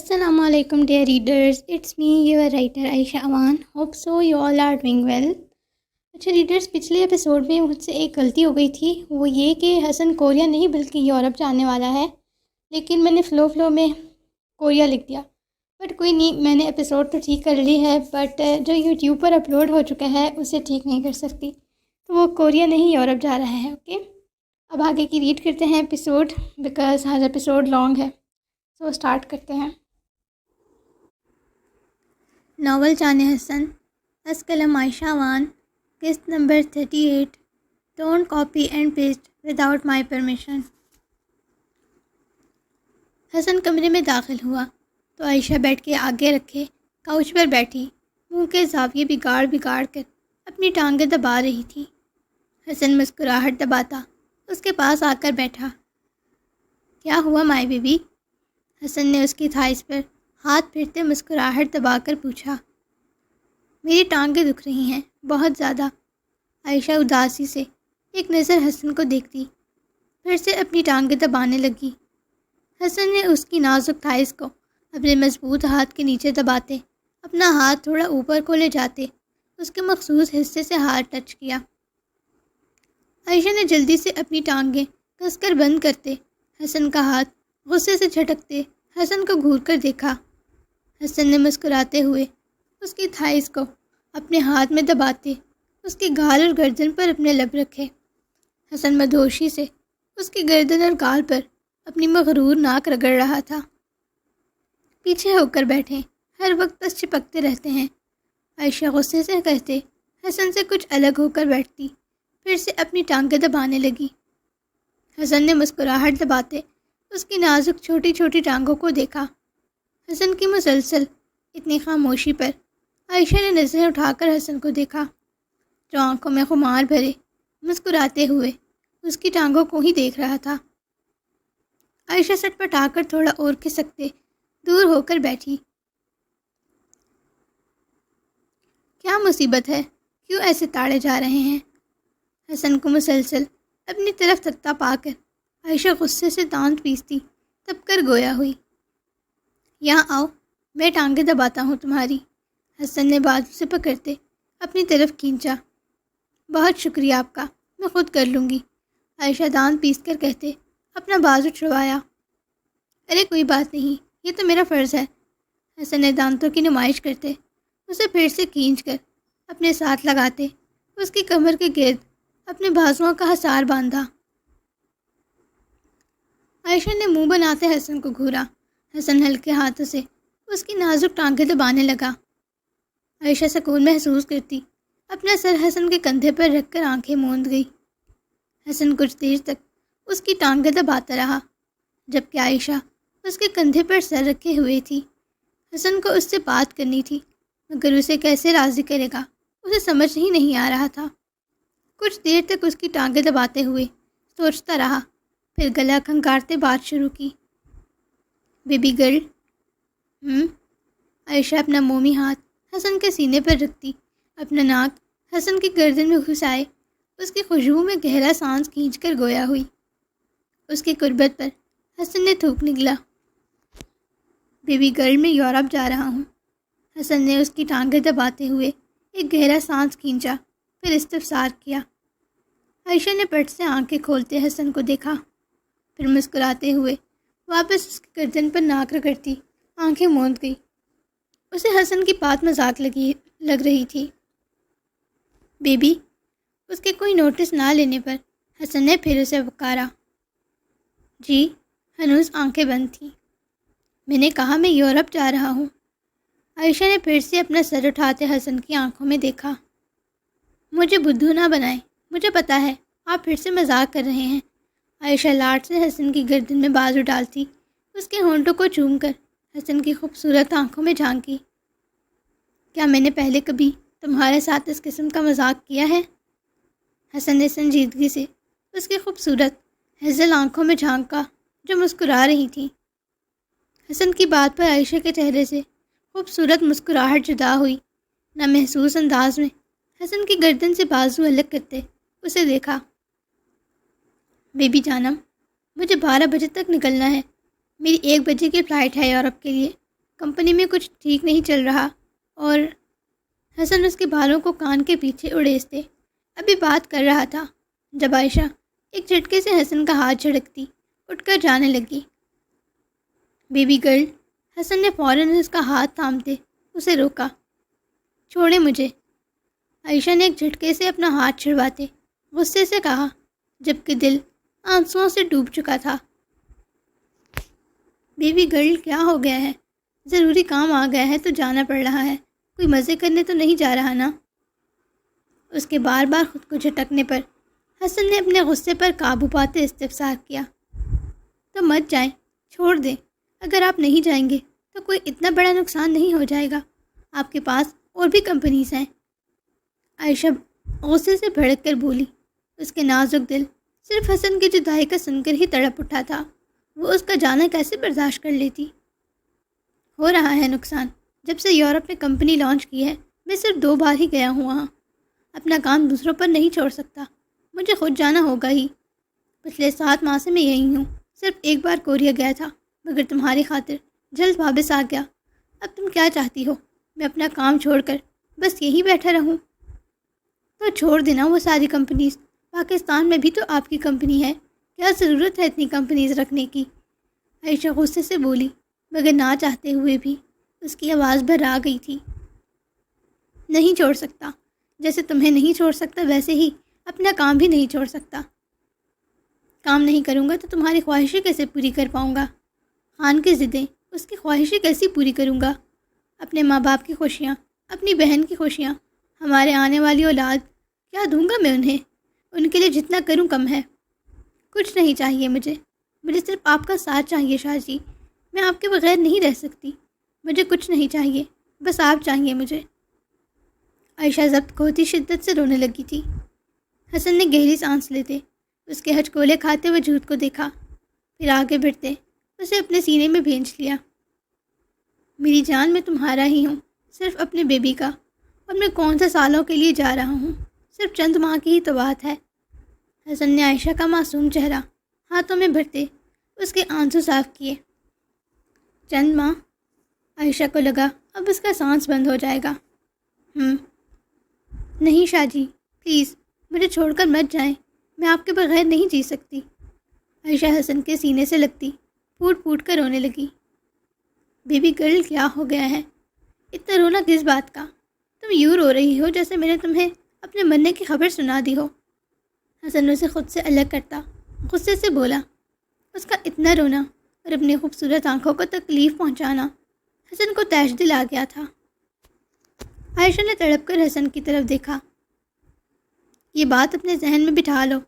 Assalamu alaikum dear readers, it's me your writer Aisha Awan. Hope so you all are doing well. اچھا readers, پچھلے episode میں مجھ سے ایک غلطی ہو گئی تھی، وہ یہ کہ حسن کوریا نہیں بلکہ یورپ جانے والا ہے، لیکن میں نے فلو میں کوریا لکھ دیا. بٹ کوئی نہیں، میں نے ایپیسوڈ تو ٹھیک کر لی ہے، بٹ جو یوٹیوب پر اپلوڈ ہو چکا ہے اسے ٹھیک نہیں کر سکتی، تو وہ کوریا نہیں یورپ جا رہا ہے. اوکے، اب آگے کی ریڈ کرتے ہیں ایپیسوڈ، بیکاز ہر ایپیسوڈ لانگ ہے. سو اسٹارٹ کرتے ہیں. ناول جان حسن، از قلم عائشہ وان، قسط نمبر 38. Don't copy and paste without my permission. Hassan کمرے میں داخل ہوا تو عائشہ بیٹھ کے آگے رکھے کاؤچ پر بیٹھی، منہ کے زاویے بگاڑ کر اپنی ٹانگیں دبا رہی تھی. حسن مسکراہٹ دباتا اس کے پاس آ کر بیٹھا. کیا ہوا مائی بیبی؟ حسن نے اس کی تھائس پر ہاتھ پھرتے مسکراہٹ دبا کر پوچھا. میری ٹانگیں دکھ رہی ہیں بہت زیادہ. عائشہ اداسی سے ایک نظر حسن کو دیکھتی، پھر سے اپنی ٹانگیں دبانے لگی. حسن نے اس کی نازک تھائس کو اپنے مضبوط ہاتھ کے نیچے دباتے اپنا ہاتھ تھوڑا اوپر کو لے جاتے اس کے مخصوص حصے سے ہاتھ ٹچ کیا. عائشہ نے جلدی سے اپنی ٹانگیں کس کر بند کرتے حسن کا ہاتھ غصے سے جھٹکتے حسن کو گھور کر دیکھا. حسن نے مسکراتے ہوئے اس کی تھائس کو اپنے ہاتھ میں دباتے اس کی گال اور گردن پر اپنے لب رکھے. حسن مدہوشی سے اس کی گردن اور گال پر اپنی مغرور ناک رگڑ رہا تھا. پیچھے ہو کر بیٹھے ہر وقت بس چپکتے رہتے ہیں، عائشہ غصے سے کہتے حسن سے کچھ الگ ہو کر بیٹھتی، پھر سے اپنی ٹانگیں دبانے لگی. حسن نے مسکراہٹ دباتے اس کی نازک چھوٹی چھوٹی ٹانگوں کو دیکھا. حسن کی مسلسل اتنی خاموشی پر عائشہ نے نظریں اٹھا کر حسن کو دیکھا، جو آنکھوں میں خمار بھرے مسکراتے ہوئے اس کی ٹانگوں کو ہی دیکھ رہا تھا. عائشہ سٹ پٹا کر تھوڑا اور کھسکتے دور ہو کر بیٹھی. کیا مصیبت ہے؟ کیوں ایسے تاڑے جا رہے ہیں؟ حسن کو مسلسل اپنی طرف تکتا پا کر عائشہ غصے سے دانت پیستی تب کر گویا ہوئی. یہاں آؤ، میں ٹانگیں دباتا ہوں تمہاری. حسن نے بازو سے پکڑتے اپنی طرف کھینچا. بہت شکریہ آپ کا، میں خود کر لوں گی. عائشہ دانت پیس کر کہتے اپنا بازو چھڑوایا. ارے کوئی بات نہیں، یہ تو میرا فرض ہے. حسن نے دانتوں کی نمائش کرتے اسے پھر سے کھینچ کر اپنے ساتھ لگاتے اس کی کمر کے گرد اپنے بازوؤں کا حصار باندھا. عائشہ نے منہ بناتے حسن کو گھورا. حسن ہلکے ہاتھوں سے اس کی نازک ٹانگیں دبانے لگا. عائشہ سکون محسوس کرتی اپنا سر حسن کے کندھے پر رکھ کر آنکھیں موند گئی. حسن کچھ دیر تک اس کی ٹانگیں دباتا رہا، جبکہ عائشہ اس کے کندھے پر سر رکھے ہوئے تھی. حسن کو اس سے بات کرنی تھی، مگر اسے کیسے راضی کرے گا اسے سمجھ ہی نہیں آ رہا تھا. کچھ دیر تک اس کی ٹانگیں دباتے ہوئے سوچتا رہا، پھر گلا کھنگارتے بات شروع کی. Baby girl. عائشہ اپنا مومی ہاتھ حسن کے سینے پر رکھتی اپنا ناک حسن کی گردن میں گھسائے اس کی خوشبو میں گہرا سانس کھینچ کر گویا ہوئی. اس کی قربت پر حسن نے تھوک نکلا. بیبی گرل، میں یورپ جا رہا ہوں. حسن نے اس کی ٹانگیں دباتے ہوئے ایک گہرا سانس کھینچا، پھر استفسار کیا. عائشہ نے پٹ سے آنکھیں کھولتے حسن کو دیکھا، پھر مسکراتے ہوئے واپس اس کی گردن پر ناک رگڑتی آنکھیں موند گئی. اسے حسن کی بات مذاق لگ رہی تھی. بیبی. اس کے کوئی نوٹس نہ لینے پر حسن نے پھر اسے پکارا. جی؟ ہنوز آنکھیں بند تھیں. میں نے کہا میں یورپ جا رہا ہوں. عائشہ نے پھر سے اپنا سر اٹھاتے حسن کی آنکھوں میں دیکھا. مجھے بدھو نہ بنائیں، مجھے پتا ہے آپ پھر سے مذاق کر رہے ہیں. عائشہ لاڈ سے حسن کی گردن میں بازو ڈالتی اس کے ہونٹوں کو چوم کر حسن کی خوبصورت آنکھوں میں جھانکی. کیا میں نے پہلے کبھی تمہارے ساتھ اس قسم کا مذاق کیا ہے؟ حسن نے سنجیدگی سے اس کی خوبصورت ہزل آنکھوں میں جھانکا جو مسکرا رہی تھی. حسن کی بات پر عائشہ کے چہرے سے خوبصورت مسکراہٹ جدا ہوئی. نہ محسوس انداز میں حسن کی گردن سے بازو الگ کرتے اسے دیکھا. بیبی جانم، مجھے 12 بجے تک نکلنا ہے. میری 1 بجے کی فلائٹ ہے یورپ کے لیے. کمپنی میں کچھ ٹھیک نہیں چل رہا اور حسن اس کے بالوں کو کان کے پیچھے اڑیستے ابھی بات کر رہا تھا جب عائشہ ایک جھٹکے سے حسن کا ہاتھ جھڑکتی اٹھ کر جانے لگی۔ بیبی گرل، حسن نے فوراً اس کا ہاتھ تھامتے اسے روکا۔ چھوڑے مجھے، عائشہ نے ایک جھٹکے سے اپنا ہاتھ چھڑواتے غصے سے کہا، جبکہ دل آنسوؤں سے ڈوب چکا تھا۔ بیبی گرل، کیا ہو گیا ہے؟ ضروری کام آ گیا ہے تو جانا پڑ رہا ہے، کوئی مزے کرنے تو نہیں جا رہا نا؟ اس کے بار بار خود کو جھٹکنے پر حسن نے اپنے غصے پر قابو پاتے استفسار کیا، تو مت جائیں، چھوڑ دیں، اگر آپ نہیں جائیں گے تو کوئی اتنا بڑا نقصان نہیں ہو جائے گا، آپ کے پاس اور بھی کمپنیز ہیں۔ عائشہ غصے سے بھڑک کر بولی۔ اس کے نازک دل صرف حسن کی جدائی کا سن کر ہی تڑپ اٹھا تھا، وہ اس کا جانا کیسے برداشت کر لیتی؟ ہو رہا ہے نقصان، جب سے یورپ میں کمپنی لانچ کی ہے میں صرف 2 بار ہی گیا ہوں وہاں، اپنا کام دوسروں پر نہیں چھوڑ سکتا، مجھے خود جانا ہوگا ہی۔ پچھلے 7 ماہ سے میں یہی ہوں، صرف ایک بار کوریا گیا تھا، مگر تمہاری خاطر جلد واپس آ گیا۔ اب تم کیا چاہتی ہو، میں اپنا کام چھوڑ کر بس یہیں بیٹھا رہوں؟ تو چھوڑ دینا وہ ساری کمپنیز، پاکستان میں بھی تو آپ کی کمپنی ہے، کیا ضرورت ہے اتنی کمپنیز رکھنے کی؟ عائشہ غصے سے بولی، مگر نہ چاہتے ہوئے بھی اس کی آواز بھر آ گئی تھی۔ نہیں چھوڑ سکتا، جیسے تمہیں نہیں چھوڑ سکتا ویسے ہی اپنا کام بھی نہیں چھوڑ سکتا۔ کام نہیں کروں گا تو تمہاری خواہشیں کیسے پوری کر پاؤں گا؟ خان کی ضدیں، اس کی خواہشیں کیسی پوری کروں گا؟ اپنے ماں باپ کی خوشیاں، اپنی بہن کی خوشیاں، ہمارے آنے والی اولاد، کیا دوں گا میں انہیں؟ ان کے لیے جتنا کروں کم ہے۔ کچھ نہیں چاہیے مجھے صرف آپ کا ساتھ چاہیے شاہ جی، میں آپ کے بغیر نہیں رہ سکتی، مجھے کچھ نہیں چاہیے، بس آپ چاہیے مجھے۔ عائشہ ضبط کھوتی شدت سے رونے لگی تھی۔ حسن نے گہری سانس لیتے اس کے ہچکولے کھاتے ہوئے جھوٹ کو دیکھا، پھر آگے بڑھتے اسے اپنے سینے میں بھینچ لیا۔ میری جان، میں تمہارا ہی ہوں، صرف اپنے بیبی کا، اور میں کون سے سالوں کے لیے جا رہا ہوں، صرف چند ماہ کی ہی تو بات ہے۔ حسن نے عائشہ کا معصوم چہرہ ہاتھوں میں بھرتے اس کے آنسو صاف کیے۔ چند ماہ؟ عائشہ کو لگا اب اس کا سانس بند ہو جائے گا۔ نہیں شاہ جی، پلیز مجھے چھوڑ کر مت جائیں، میں آپ کے بغیر نہیں جی سکتی۔ عائشہ حسن کے سینے سے لگتی پھوٹ پھوٹ کر رونے لگی۔ بیبی گرل، کیا ہو گیا ہے؟ اتنا رونا کس بات کا؟ تم یوں رو رہی ہو جیسے میں نے تمہیں اپنے مرنے کی خبر سنا دی ہو۔ حسن اسے خود سے الگ کرتا غصے سے بولا۔ اس کا اتنا رونا اور اپنی خوبصورت آنکھوں کو تکلیف پہنچانا حسن کو تیش دل آ گیا تھا۔ عائشہ نے تڑپ کر حسن کی طرف دیکھا۔ یہ بات اپنے ذہن میں بٹھا لو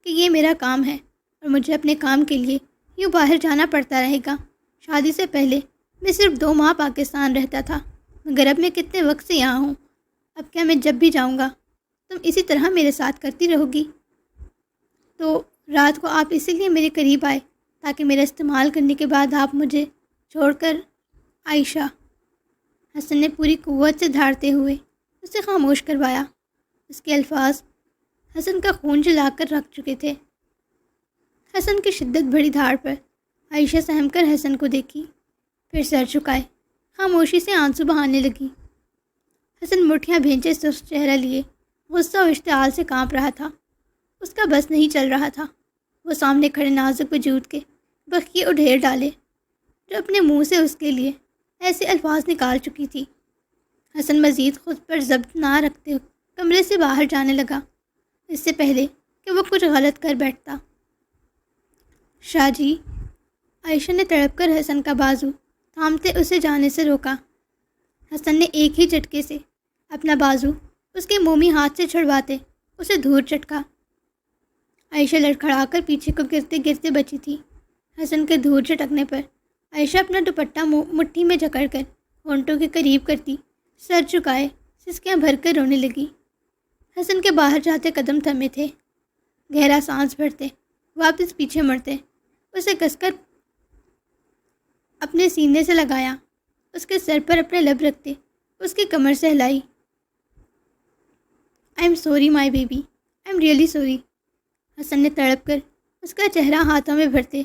کہ یہ میرا کام ہے اور مجھے اپنے کام کے لیے یوں باہر جانا پڑتا رہے گا۔ شادی سے پہلے میں صرف 2 ماہ پاکستان رہتا تھا، مگر اب میں کتنے وقت سے یہاں ہوں، اب کیا میں جب بھی جاؤں گا تم اسی طرح میرے ساتھ کرتی رہو گی؟ تو رات کو آپ اسی لیے میرے قریب آئے تاکہ میرا استعمال کرنے کے بعد آپ مجھے چھوڑ کر؟ عائشہ، حسن نے پوری قوت سے دھاڑتے ہوئے اسے خاموش کروایا۔ اس کے الفاظ حسن کا خون جلا کر رکھ چکے تھے۔ حسن کی شدت بڑی دھاڑ پر عائشہ سہم کر حسن کو دیکھی، پھر سر جھکائے خاموشی سے آنسو بہانے لگی۔ حسن مٹھیاں بھینچے سست چہرہ لیے غصہ و اشتعال سے کانپ رہا تھا، اس کا بس نہیں چل رہا تھا۔ وہ سامنے کھڑے نازک وجود کے بخیے اڈھیر ڈالے جو اپنے منہ سے اس کے لیے ایسے الفاظ نکال چکی تھی۔ حسن مزید خود پر ضبط نہ رکھتے کمرے سے باہر جانے لگا، اس سے پہلے کہ وہ کچھ غلط کر بیٹھتا۔ شاہ جی، عائشہ نے تڑپ کر حسن کا بازو تھامتے اسے جانے سے روکا۔ حسن نے ایک ہی جھٹکے سے اپنا بازو اس کے مومی ہاتھ سے چھڑواتے اسے دھور چٹکا۔ عائشہ لڑکھڑا کر پیچھے کو گرتے گرتے بچی تھی۔ حسن کے دھور چٹکنے پر عائشہ اپنا دوپٹہ مٹھی میں جکڑ کر ہونٹوں کے قریب کرتی سر جھکائے سسکیاں بھر کر رونے لگی۔ حسن کے باہر جاتے قدم تھمے تھے، گہرا سانس بھرتے واپس پیچھے مڑتے اسے کس کر اپنے سینے سے لگایا، اس کے سر پر اپنے لب رکھتے اس کی کمر سے ہلائی۔ I'm sorry my baby, I'm really sorry. Hassan نے تڑپ کر اس کا چہرہ ہاتھوں میں بھرتے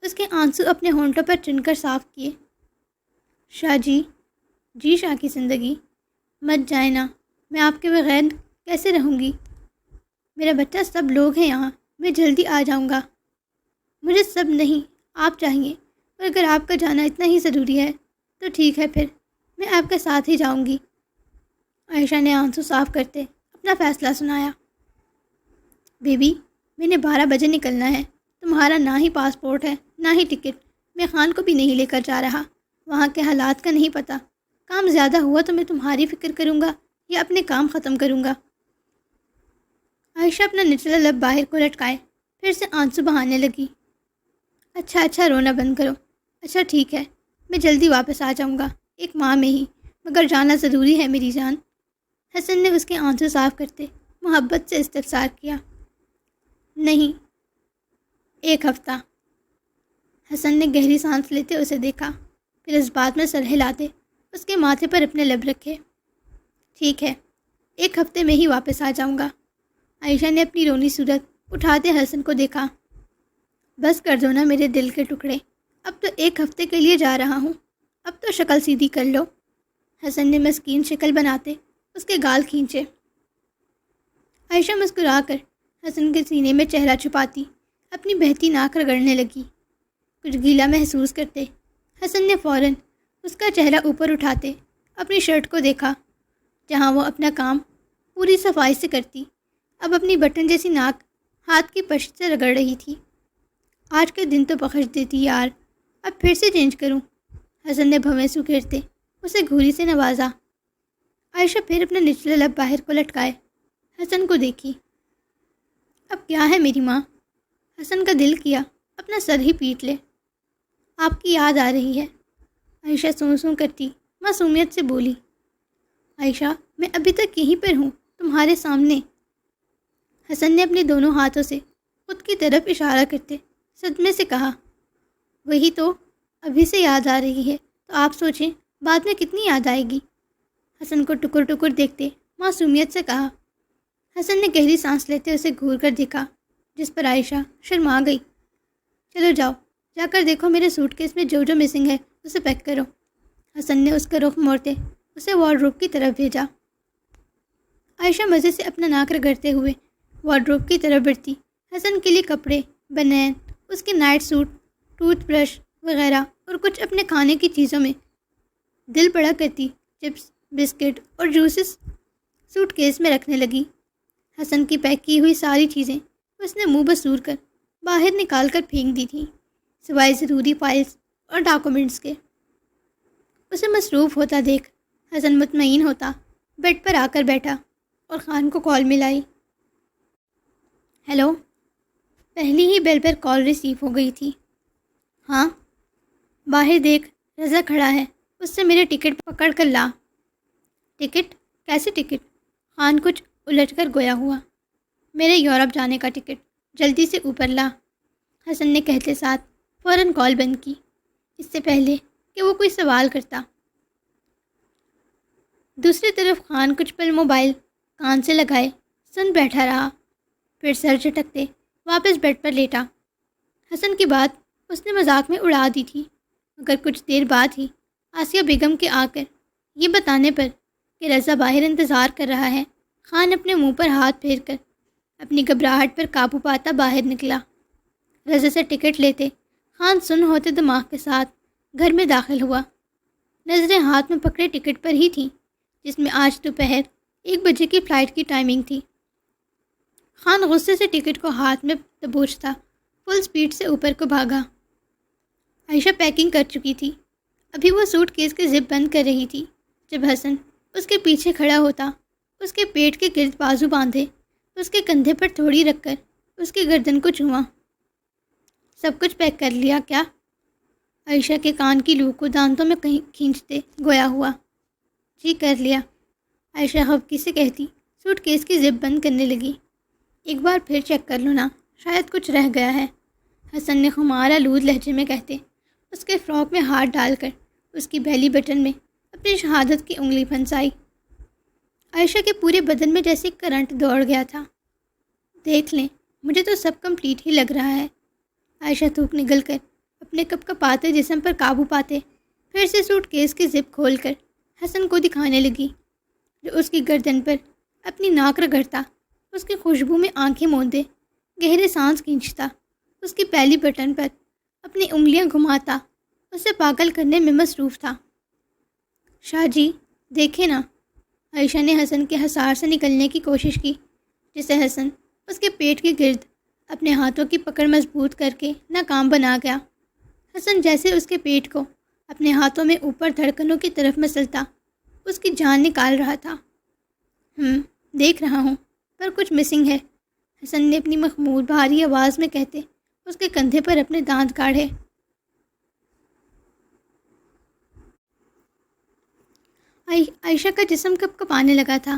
اس کے آنسو اپنے ہونٹوں پر چن کر صاف کیے۔ شاہ جی شاہ کی زندگی، مت جائیں نا، میں آپ کے بغیر کیسے رہوں گی؟ میرا بچہ، سب لوگ ہیں یہاں، میں جلدی آ جاؤں گا۔ مجھے سب نہیں، آپ چاہیے، اور اگر آپ کا جانا اتنا ہی ضروری ہے تو ٹھیک ہے، پھر میں آپ کے ساتھ ہی جاؤں گی۔ عائشہ نے آنسو صاف کرتے اپنا فیصلہ سنایا۔ بیبی، میں نے 12 بجے نکلنا ہے، تمہارا نہ ہی پاسپورٹ ہے نہ ہی ٹکٹ، میں خان کو بھی نہیں لے کر جا رہا، وہاں کے حالات کا نہیں پتہ، کام زیادہ ہوا تو میں تمہاری فکر کروں گا یا اپنے کام ختم کروں گا۔ عائشہ اپنا نچلا لب باہر کو لٹکائے پھر سے آنسو بہانے لگی۔ اچھا رونا بند کرو، اچھا ٹھیک ہے، میں جلدی واپس آ جاؤں گا، ایک ماہ میں ہی، مگر جانا ضروری ہے میری جان۔ حسن نے اس کے آنسو صاف کرتے محبت سے استفسار کیا۔ نہیں، 1 ہفتہ۔ حسن نے گہری سانس لیتے اسے دیکھا، پھر اس بات میں سر ہلاتے اس کے ماتھے پر اپنے لب رکھے۔ ٹھیک ہے، 1 ہفتے میں ہی واپس آ جاؤں گا۔ عائشہ نے اپنی رونی صورت اٹھاتے حسن کو دیکھا۔ بس کر دو نا میرے دل کے ٹکڑے، اب تو 1 ہفتے کے لیے جا رہا ہوں، اب تو شکل سیدھی کر لو۔ حسن نے مسکین شکل بناتے اس کے گال کھینچے۔ عائشہ مسکرا کر حسن کے سینے میں چہرہ چھپاتی اپنی بہتی ناک رگڑنے لگی۔ کچھ گیلا محسوس کرتے حسن نے فوراً اس کا چہرہ اوپر اٹھاتے اپنی شرٹ کو دیکھا، جہاں وہ اپنا کام پوری صفائی سے کرتی، اب اپنی بٹن جیسی ناک ہاتھ کی پشت سے رگڑ رہی تھی۔ آج کے دن تو بخش دیتی یار، اب پھر سے چینج کروں۔ حسن نے بھویں سکیڑتے اسے گھوری سے نوازا۔ عائشہ پھر اپنا نچلا لب باہر کو لٹکائے حسن کو دیکھی۔ اب کیا ہے میری ماں؟ حسن کا دل کیا اپنا سر ہی پیٹ لے۔ آپ کی یاد آ رہی ہے، عائشہ سوں سوں کرتی معصومیت سے بولی۔ عائشہ، میں ابھی تک یہیں پر ہوں، تمہارے سامنے۔ حسن نے اپنے دونوں ہاتھوں سے خود کی طرف اشارہ کرتے صدمے سے کہا۔ وہی تو، ابھی سے یاد آ رہی ہے تو آپ سوچیں بعد میں کتنی یاد آئے گی۔ حسن کو ٹکر ٹکر دیکھتے معصومیت سے کہا۔ حسن نے گہری سانس لیتے اسے گھور کر دیکھا، جس پر عائشہ شرما گئی۔ چلو جاؤ، جا کر دیکھو میرے سوٹ کیس میں جو مسنگ ہے اسے پیک کرو۔ حسن نے اس کا رخ موڑتے اسے وارڈروب کی طرف بھیجا۔ عائشہ مزے سے اپنا ناک رگڑتے ہوئے وارڈروب کی طرف بڑھتی حسن کے لیے کپڑے، بنین، اس کے نائٹ سوٹ، ٹوتھ برش وغیرہ اور کچھ اپنے کھانے کی چیزوں میں دل بڑا کرتی چپس، بسکٹ اور جوسز سوٹ کیس میں رکھنے لگی۔ حسن کی پیک کی ہوئی ساری چیزیں اس نے منہ بسور کر باہر نکال کر پھینک دی تھیں، سوائے ضروری فائلز اور ڈاکومنٹس کے۔ اسے مصروف ہوتا دیکھ حسن مطمئن ہوتا بیڈ پر آ کر بیٹھا اور خان کو کال ملائی۔ ہیلو۔ پہلی ہی بیل پر کال ریسیو ہو گئی تھی۔ ہاں، باہر دیکھ، رضا کھڑا ہے، اس سے میرے ٹکٹ پکڑ کر لا۔ ٹکٹ؟ کیسے ٹکٹ؟ خان کچھ الجھ کر گویا ہوا۔ میرے یورپ جانے کا ٹکٹ، جلدی سے اوپر لا، حسن نے کہتے ساتھ فوراً کال بند کی، اس سے پہلے کہ وہ کوئی سوال کرتا۔ دوسری طرف خان کچھ پل موبائل کان سے لگائے سن بیٹھا رہا، پھر سر جھٹکتے واپس بیڈ پر لیٹا۔ حسن کی بات اس نے مذاق میں اڑا دی تھی، مگر کچھ دیر بعد ہی آسیہ بیگم کے آ کر یہ بتانے پر کہ رضا باہر انتظار کر رہا ہے، خان اپنے منہ پر ہاتھ پھیر کر اپنی گھبراہٹ پر قابو پاتا باہر نکلا۔ رضا سے ٹکٹ لیتے خان سن ہوتے دماغ کے ساتھ گھر میں داخل ہوا۔ نظریں ہاتھ میں پکڑے ٹکٹ پر ہی تھیں، جس میں آج دوپہر 1 بجے کی فلائٹ کی ٹائمنگ تھی۔ خان غصے سے ٹکٹ کو ہاتھ میں دبوچتا فل سپیڈ سے اوپر کو بھاگا۔ عائشہ پیکنگ کر چکی تھی، ابھی وہ سوٹ کیس کے زپ بند کر رہی تھی جب حسن اس کے پیچھے کھڑا ہوتا، اس کے پیٹ کے گرد بازو باندھے، اس کے کندھے پر تھوڑی رکھ کر اس کی گردن کو چھوا۔ سب کچھ پیک کر لیا کیا؟ عائشہ کے کان کی لو کو دانتوں میں کہیں کھینچتے گویا ہوا۔ جی کر لیا، عائشہ خفگی سے کہتی سوٹ کیس کی زپ بند کرنے لگی۔ ایک بار پھر چیک کر لو نا، شاید کچھ رہ گیا ہے، حسن نے خمار آلود لہجے میں کہتے اس کے فراک میں ہاتھ ڈال کر اس کی بیلی بٹن میں اپنی شہادت کی انگلی پھنسائی۔ عائشہ کے پورے بدن میں جیسے کرنٹ دوڑ گیا تھا۔ دیکھ لیں، مجھے تو سب کمپلیٹ ہی لگ رہا ہے۔ عائشہ تھوک نگل کر اپنے کپ کپاتے جسم پر قابو پاتے پھر سے سوٹ کیس کی زپ کھول کر حسن کو دکھانے لگی، جو اس کی گردن پر اپنی ناک رگڑتا، اس کی خوشبو میں آنکھیں موندے گہرے سانس کھینچتا، اس کی پہلی بٹن پر اپنی انگلیاں گھماتا اسے پاگل کرنے میں مصروف تھا۔ شاہ جی دیکھیں نا، عائشہ نے حسن کے حصار سے نکلنے کی کوشش کی، جسے حسن اس کے پیٹ کے گرد اپنے ہاتھوں کی پکڑ مضبوط کر کے ناکام بنا گیا۔ حسن جیسے اس کے پیٹ کو اپنے ہاتھوں میں اوپر دھڑکنوں کی طرف مسلتا اس کی جان نکال رہا تھا۔ دیکھ رہا ہوں، پر کچھ مسنگ ہے، حسن نے اپنی مخمور بھاری آواز میں کہتے اس کے کندھے پر اپنے دانت کاڑھے۔ عائشہ کا جسم کپ کپانے لگا تھا۔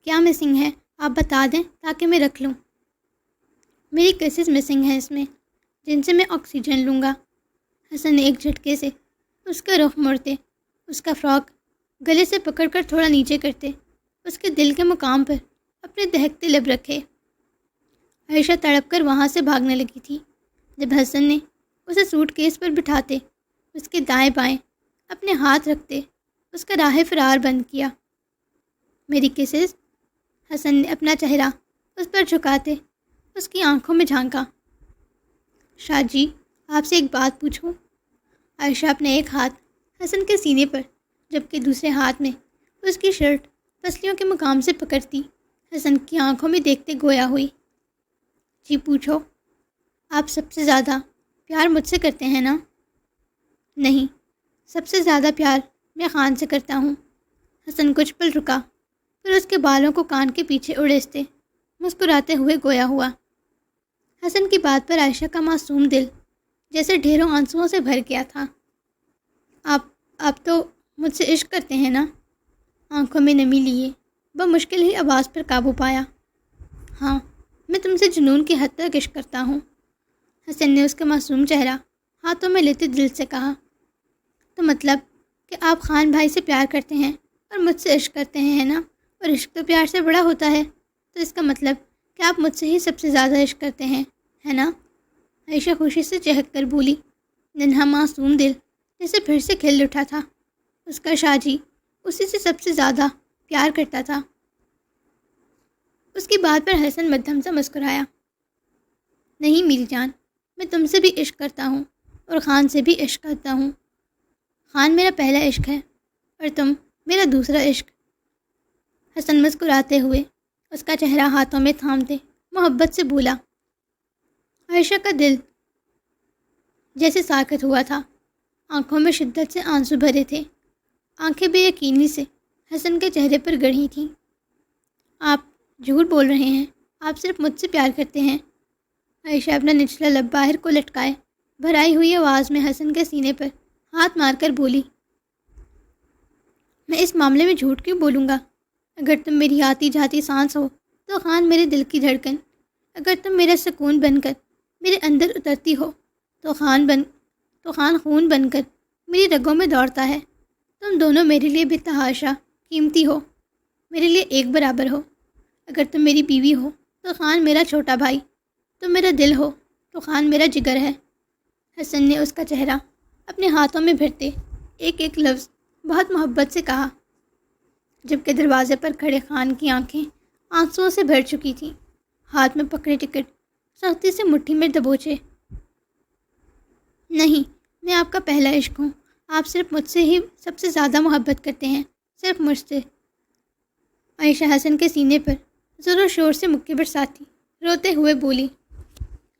کیا مسنگ ہے آپ بتا دیں تاکہ میں رکھ لوں۔ میری کیسز مسنگ ہیں اس میں، جن سے میں آکسیجن لوں گا۔ حسن نے ایک جھٹکے سے اس کا رخ موڑتے اس کا فراک گلے سے پکڑ کر تھوڑا نیچے کرتے اس کے دل کے مقام پر اپنے دہکتے لب رکھے۔ عائشہ تڑپ کر وہاں سے بھاگنے لگی تھی جب حسن نے اسے سوٹ کیس پر بٹھاتے اس کے دائیں بائیں اپنے ہاتھ رکھتے اس کا راہ فرار بند کیا۔ میری کیسز؟ حسن نے اپنا چہرہ اس پر جھکاتے اس کی آنکھوں میں جھانکا۔ شاہ جی آپ سے ایک بات پوچھوں؟ عائشہ اپنے ایک ہاتھ حسن کے سینے پر جبکہ دوسرے ہاتھ میں اس کی شرٹ پسلیوں کے مقام سے پکڑتی حسن کی آنکھوں میں دیکھتے گویا ہوئی۔ جی پوچھو۔ آپ سب سے زیادہ پیار مجھ سے کرتے ہیں نا؟ نہیں، سب سے زیادہ پیار میں خان سے کرتا ہوں۔ حسن کچھ پل رکا، پھر اس کے بالوں کو کان کے پیچھے اڑیستے مسکراتے ہوئے گویا ہوا۔ حسن کی بات پر عائشہ کا معصوم دل جیسے ڈھیروں آنسوؤں سے بھر گیا تھا۔ آپ تو مجھ سے عشق کرتے ہیں نا؟ آنکھوں میں نمی لیے بمشکل ہی آواز پر قابو پایا۔ ہاں، میں تم سے جنون کی حد تک عشق کرتا ہوں۔ حسن نے اس کا معصوم چہرہ ہاتھوں میں لیتے دل سے کہا۔ تو مطلب کہ آپ خان بھائی سے پیار کرتے ہیں اور مجھ سے عشق کرتے ہیں، ہے نا؟ اور عشق تو پیار سے بڑا ہوتا ہے، تو اس کا مطلب کہ آپ مجھ سے ہی سب سے زیادہ عشق کرتے ہیں، ہے نا؟ عائشہ خوشی سے چہک کر بولی۔ ننھا معصوم دل جیسے پھر سے کھل اٹھا تھا۔ اس کا شاہ جی اسی سے سب سے زیادہ پیار کرتا تھا۔ اس کی بات پر حسن مدھم سے مسکرایا۔ نہیں میری جان، میں تم سے بھی عشق کرتا ہوں اور خان سے بھی عشق کرتا ہوں۔ خان میرا پہلا عشق ہے اور تم میرا دوسرا عشق۔ حسن مسکراتے ہوئے اس کا چہرہ ہاتھوں میں تھامتے محبت سے بولا۔ عائشہ کا دل جیسے ساکت ہوا تھا، آنکھوں میں شدت سے آنسو بھرے تھے، آنکھیں بے یقینی سے حسن کے چہرے پر گڑھی تھیں۔ آپ جھوٹ بول رہے ہیں، آپ صرف مجھ سے پیار کرتے ہیں۔ عائشہ اپنا نچلا لب باہر کو لٹکائے بھرائی ہوئی آواز میں حسن کے سینے پر ہاتھ مار کر بولی۔ میں اس معاملے میں جھوٹ کیوں بولوں گا؟ اگر تم میری آتی جاتی سانس ہو تو خان میرے دل کی دھڑکن، اگر تم میرا سکون بن کر میرے اندر اترتی ہو تو خان خون بن کر میری رگوں میں دوڑتا ہے۔ تم دونوں میرے لیے بے تحاشا قیمتی ہو، میرے لیے ایک برابر ہو۔ اگر تم میری بیوی ہو تو خان میرا چھوٹا بھائی، تم میرا دل ہو تو خان میرا جگر ہے۔ حسن نے اس کا چہرہ اپنے ہاتھوں میں بھرتے ایک ایک لفظ بہت محبت سے کہا، جبکہ دروازے پر کھڑے خان کی آنکھیں آنسوؤں سے بھر چکی تھیں، ہاتھ میں پکڑے ٹکٹ سختی سے مٹھی میں دبوچے۔ نہیں، میں آپ کا پہلا عشق ہوں، آپ صرف مجھ سے ہی سب سے زیادہ محبت کرتے ہیں، صرف مجھ سے۔ عائشہ حسن کے سینے پر زور و شور سے مکے برساتی روتے ہوئے بولی۔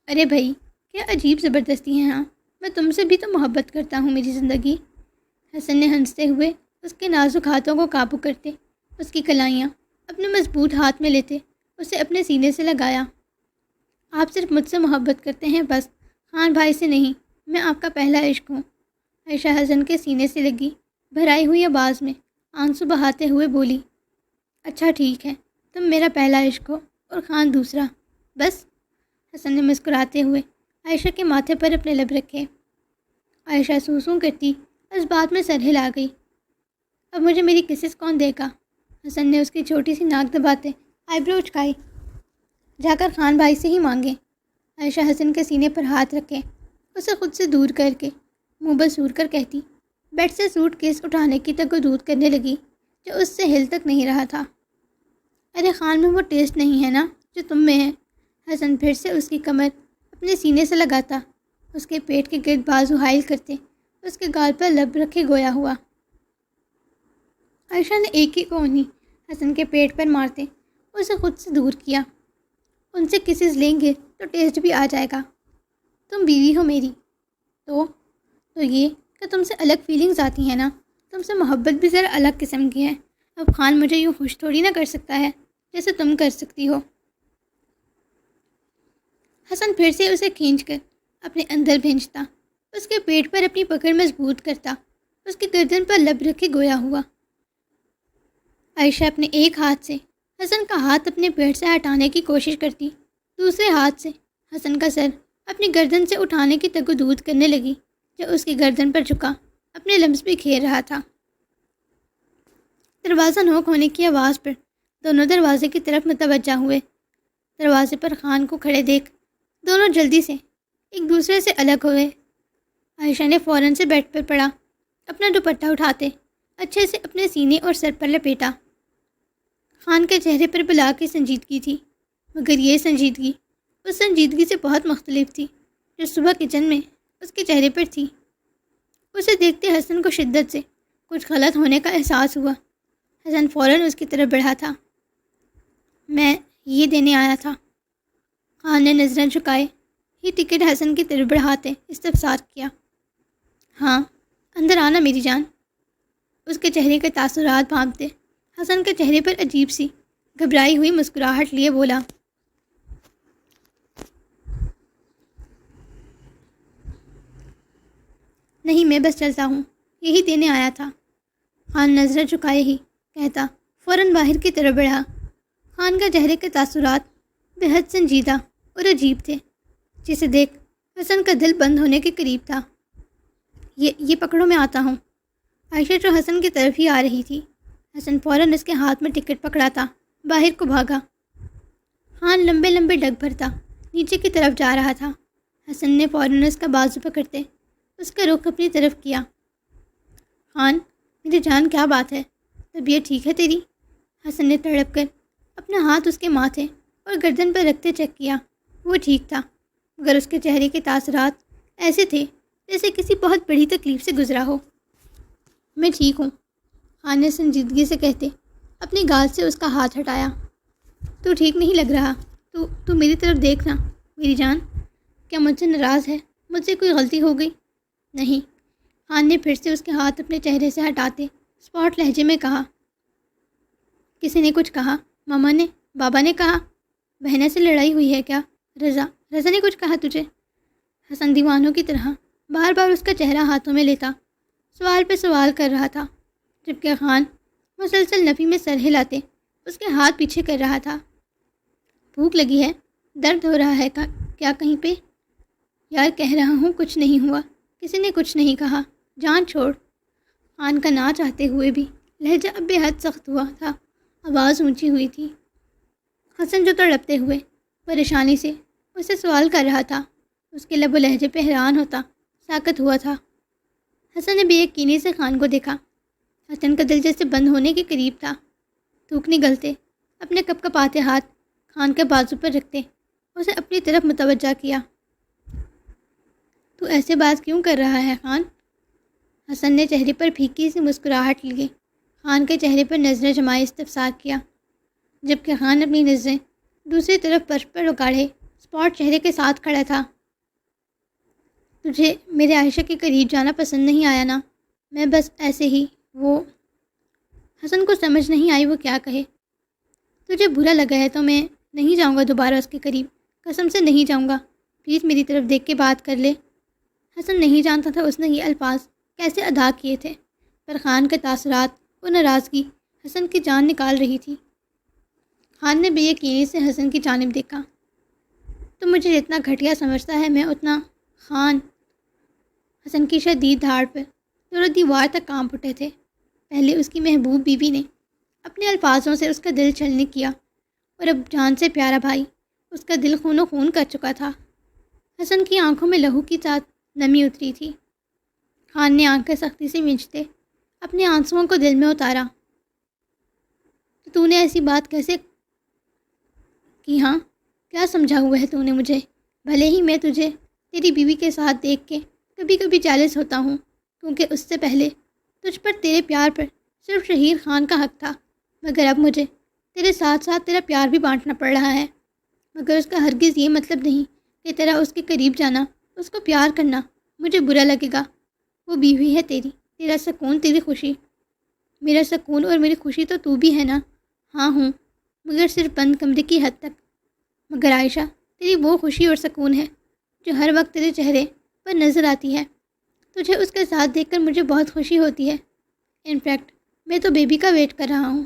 ارے بھائی، کیا عجیب زبردستی ہے، ہاں میں تم سے بھی تو محبت کرتا ہوں میری زندگی۔ حسن نے ہنستے ہوئے اس کے نازک ہاتھوں کو قابو کرتے اس کی کلائیاں اپنے مضبوط ہاتھ میں لیتے اسے اپنے سینے سے لگایا۔ آپ صرف مجھ سے محبت کرتے ہیں بس، خان بھائی سے نہیں، میں آپ کا پہلا عشق ہوں۔ عائشہ حسن کے سینے سے لگی بھرائی ہوئی آواز میں آنسو بہاتے ہوئے بولی۔ اچھا ٹھیک ہے، تم میرا پہلا عشق ہو اور خان دوسرا، بس؟ حسن نے مسکراتے ہوئے عائشہ کے ماتھے پر اپنے لب رکھے۔ عائشہ سوسوں کرتی اس بات میں سر ہلا گئی۔ اب مجھے میری کسز کون دے گا؟ حسن نے اس کی چھوٹی سی ناک دباتے آئی برو اچکائی۔ جا کر خان بھائی سے ہی مانگے۔ عائشہ حسن کے سینے پر ہاتھ رکھے اسے خود سے دور کر کے منہ بسور کر کہتی، بیڈ سے سوٹ کیس اٹھانے کی تک دودھ کرنے لگی جو اس سے ہل تک نہیں رہا تھا۔ ارے خان میں وہ ٹیسٹ نہیں ہے نا جو تم میں ہے۔ حسن پھر سے اس کی کمر اپنے سینے سے لگاتا، اس کے پیٹ کے گرد بازو حائل کرتے، اس کے گال پر لب رکھے گویا ہوا۔ عائشہ نے ایک ہی کونی حسن کے پیٹ پر مارتے اسے خود سے دور کیا۔ ان سے کسیز لیں گے تو ٹیسٹ بھی آ جائے گا۔ تم بیوی ہو میری، تو یہ کہ تم سے الگ فیلنگز آتی ہیں نا، تم سے محبت بھی ذرا الگ قسم کی ہے۔ اب خان مجھے یوں خوش تھوڑی نہ کر سکتا ہے جیسے تم کر سکتی ہو۔ حسن پھر سے اسے کھینچ کر اپنے اندر بھینچتا، اس کے پیٹ پر اپنی پکڑ مضبوط کرتا، اس کی گردن پر لب رکھے گویا ہوا۔ عائشہ اپنے ایک ہاتھ سے حسن کا ہاتھ اپنے پیٹ سے ہٹانے کی کوشش کرتی، دوسرے ہاتھ سے حسن کا سر اپنی گردن سے اٹھانے کی تگودود کرنے لگی جو اس کی گردن پر جھکا اپنے لمس بھی کھیر رہا تھا۔ دروازہ نوک ہونے کی آواز پر دونوں دروازے کی طرف متوجہ ہوئے۔ دروازے پر خان کو کھڑے دیکھ دونوں جلدی سے ایک دوسرے سے الگ ہوئے۔ عائشہ نے فوراً سے بیڈ پر پڑا، اپنا دوپٹہ اٹھاتے اچھے سے اپنے سینے اور سر پر لپیٹا۔ خان کے چہرے پر بلا کی سنجیدگی تھی، مگر یہ سنجیدگی اس سنجیدگی سے بہت مختلف تھی جو صبح کچن میں اس کے چہرے پر تھی۔ اسے دیکھتے حسن کو شدت سے کچھ غلط ہونے کا احساس ہوا۔ حسن فوراً اس کی طرف بڑھا تھا۔ میں یہ دینے آیا تھا۔ خان نے نظریں جھکائے ہی ٹکٹ حسن کی طرف بڑھاتے استفسار کیا۔ ہاں اندر آنا میری جان۔ اس کے چہرے کے تاثرات بھانپتے حسن کے چہرے پر عجیب سی گھبرائی ہوئی مسکراہٹ لیے بولا، نہیں میں بس چلتا ہوں، یہی دینے آیا تھا۔ خان نظریں جھکائے ہی کہتا فوراً باہر کی طرف بڑھا۔ خان کا چہرے کے تاثرات بے حد سنجیدہ اور عجیب تھے، جسے دیکھ حسن کا دل بند ہونے کے قریب تھا۔ یہ پکڑو میں آتا ہوں۔ عائشہ جو حسن کی طرف ہی آ رہی تھی، حسن فوراً اس کے ہاتھ میں ٹکٹ پکڑا تھا، باہر کو بھاگا۔ خان لمبے لمبے ڈگ بھرتا نیچے کی طرف جا رہا تھا۔ حسن نے فوراً اس کا بازو پکڑتے اس کا رخ اپنی طرف کیا۔ خان میری جان کیا بات ہے، طبیعت ٹھیک ہے تیری؟ حسن نے تڑپ کر اپنا ہاتھ اس کے ماتھے اور گردن پر رکھتے چیک کیا۔ وہ ٹھیک تھا، مگر اس کے چہرے کے تاثرات ایسے تھے جیسے کسی بہت بڑی تکلیف سے گزرا ہو۔ میں ٹھیک ہوں، خان نے سنجیدگی سے کہتے اپنی گال سے اس کا ہاتھ ہٹایا۔ تو ٹھیک نہیں لگ رہا، تو میری طرف دیکھنا میری جان۔ کیا مجھ سے ناراض ہے؟ مجھ سے کوئی غلطی ہو گئی؟ نہیں، خان نے پھر سے اس کے ہاتھ اپنے چہرے سے ہٹاتے اسپاٹ لہجے میں کہا۔ کسی نے کچھ کہا؟ ماما نے؟ بابا نے کہا؟ بہنیں سے لڑائی ہوئی ہے کیا؟ رضا نے کچھ کہا تجھے؟ حسن دیوانوں کی طرح بار بار اس کا چہرہ ہاتھوں میں لیتا سوال پہ سوال کر رہا تھا، جبکہ خان مسلسل نفی میں سر ہلاتے اس کے ہاتھ پیچھے کر رہا تھا۔ بھوک لگی ہے؟ درد ہو رہا ہے کیا کہیں پہ؟ یار کہہ رہا ہوں کچھ نہیں ہوا، کسی نے کچھ نہیں کہا، جان چھوڑ۔ خان کا نہ چاہتے ہوئے بھی لہجہ اب بے حد سخت ہوا تھا، آواز اونچی ہوئی تھی۔ حسن جو تڑپتے ہوئے پریشانی سے اسے سوال کر رہا تھا، اس کے لب و لہجے پہ حیران ہوتا ساکت ہوا تھا۔ حسن نے بے یقینی سے خان کو دیکھا۔ حسن کا دل جیسے بند ہونے کے قریب تھا۔ تھوک نگلتے اپنے کپ کپاتے ہاتھ خان کے بازو پر رکھتے اسے اپنی طرف متوجہ کیا۔ تو ایسے بات کیوں کر رہا ہے خان؟ حسن نے چہرے پر پھیکی سی مسکراہٹ لیے خان کے چہرے پر نظریں جمائے استفسار کیا، جبکہ خان اپنی نظریں دوسری طرف فرش پر اگاڑے اسپاٹ چہرے کے ساتھ کھڑا تھا۔ تجھے میرے عائشہ کے قریب جانا پسند نہیں آیا نا؟ میں بس ایسے ہی وہ حسن کو سمجھ نہیں آئی وہ کیا کہے۔ تجھے برا لگا ہے تو میں نہیں جاؤں گا دوبارہ اس کے قریب، قسم سے نہیں جاؤں گا، پلیز میری طرف دیکھ کے بات کر لے۔ حسن نہیں جانتا تھا اس نے یہ الفاظ کیسے ادا کیے تھے، پر خان کے تاثرات اور ناراضگی حسن کی جان نکال رہی تھی۔ خان نے بے یقینی سے حسن کی جانب دیکھا۔ تو مجھے جتنا گھٹیا سمجھتا ہے میں اتنا… خان… حسن کی شدید دھاڑ پر دونوں دیوار تک کانپ اٹھے تھے۔ پہلے اس کی محبوب بیوی نے اپنے الفاظوں سے اس کا دل چھلنی کیا، اور اب جان سے پیارا بھائی اس کا دل خون و خون کر چکا تھا۔ حسن کی آنکھوں میں لہو کی ساتھ نمی اتری تھی۔ خان نے آنکھیں سختی سے مینچتے اپنے آنسوؤں کو دل میں اتارا۔ تو نے ایسی بات کیسے کی؟ ہاں، کیا سمجھا ہوا ہے تو نے مجھے؟ بھلے ہی میں تجھے تیری بیوی کے ساتھ دیکھ کے کبھی کبھی جالس ہوتا ہوں، کیونکہ اس سے پہلے تجھ پر تیرے پیار پر صرف شہیر خان کا حق تھا، مگر اب مجھے تیرے ساتھ ساتھ تیرا پیار بھی بانٹنا پڑ رہا ہے۔ مگر اس کا ہرگز یہ مطلب نہیں کہ تیرا اس کے قریب جانا، اس کو پیار کرنا مجھے برا لگے گا۔ وہ بیوی ہے تیری، تیرا سکون، تیری خوشی۔ میرا سکون اور میری خوشی تو بھی ہے نا؟ ہاں ہوں، مگر صرف بند کمرے کی حد تک۔ مگر عائشہ، تیری وہ خوشی اور سکون ہے جو ہر وقت تیرے چہرے پر نظر آتی ہے۔ تجھے اس کے ساتھ دیکھ کر مجھے بہت خوشی ہوتی ہے۔ انفیکٹ میں تو بیبی کا ویٹ کر رہا ہوں۔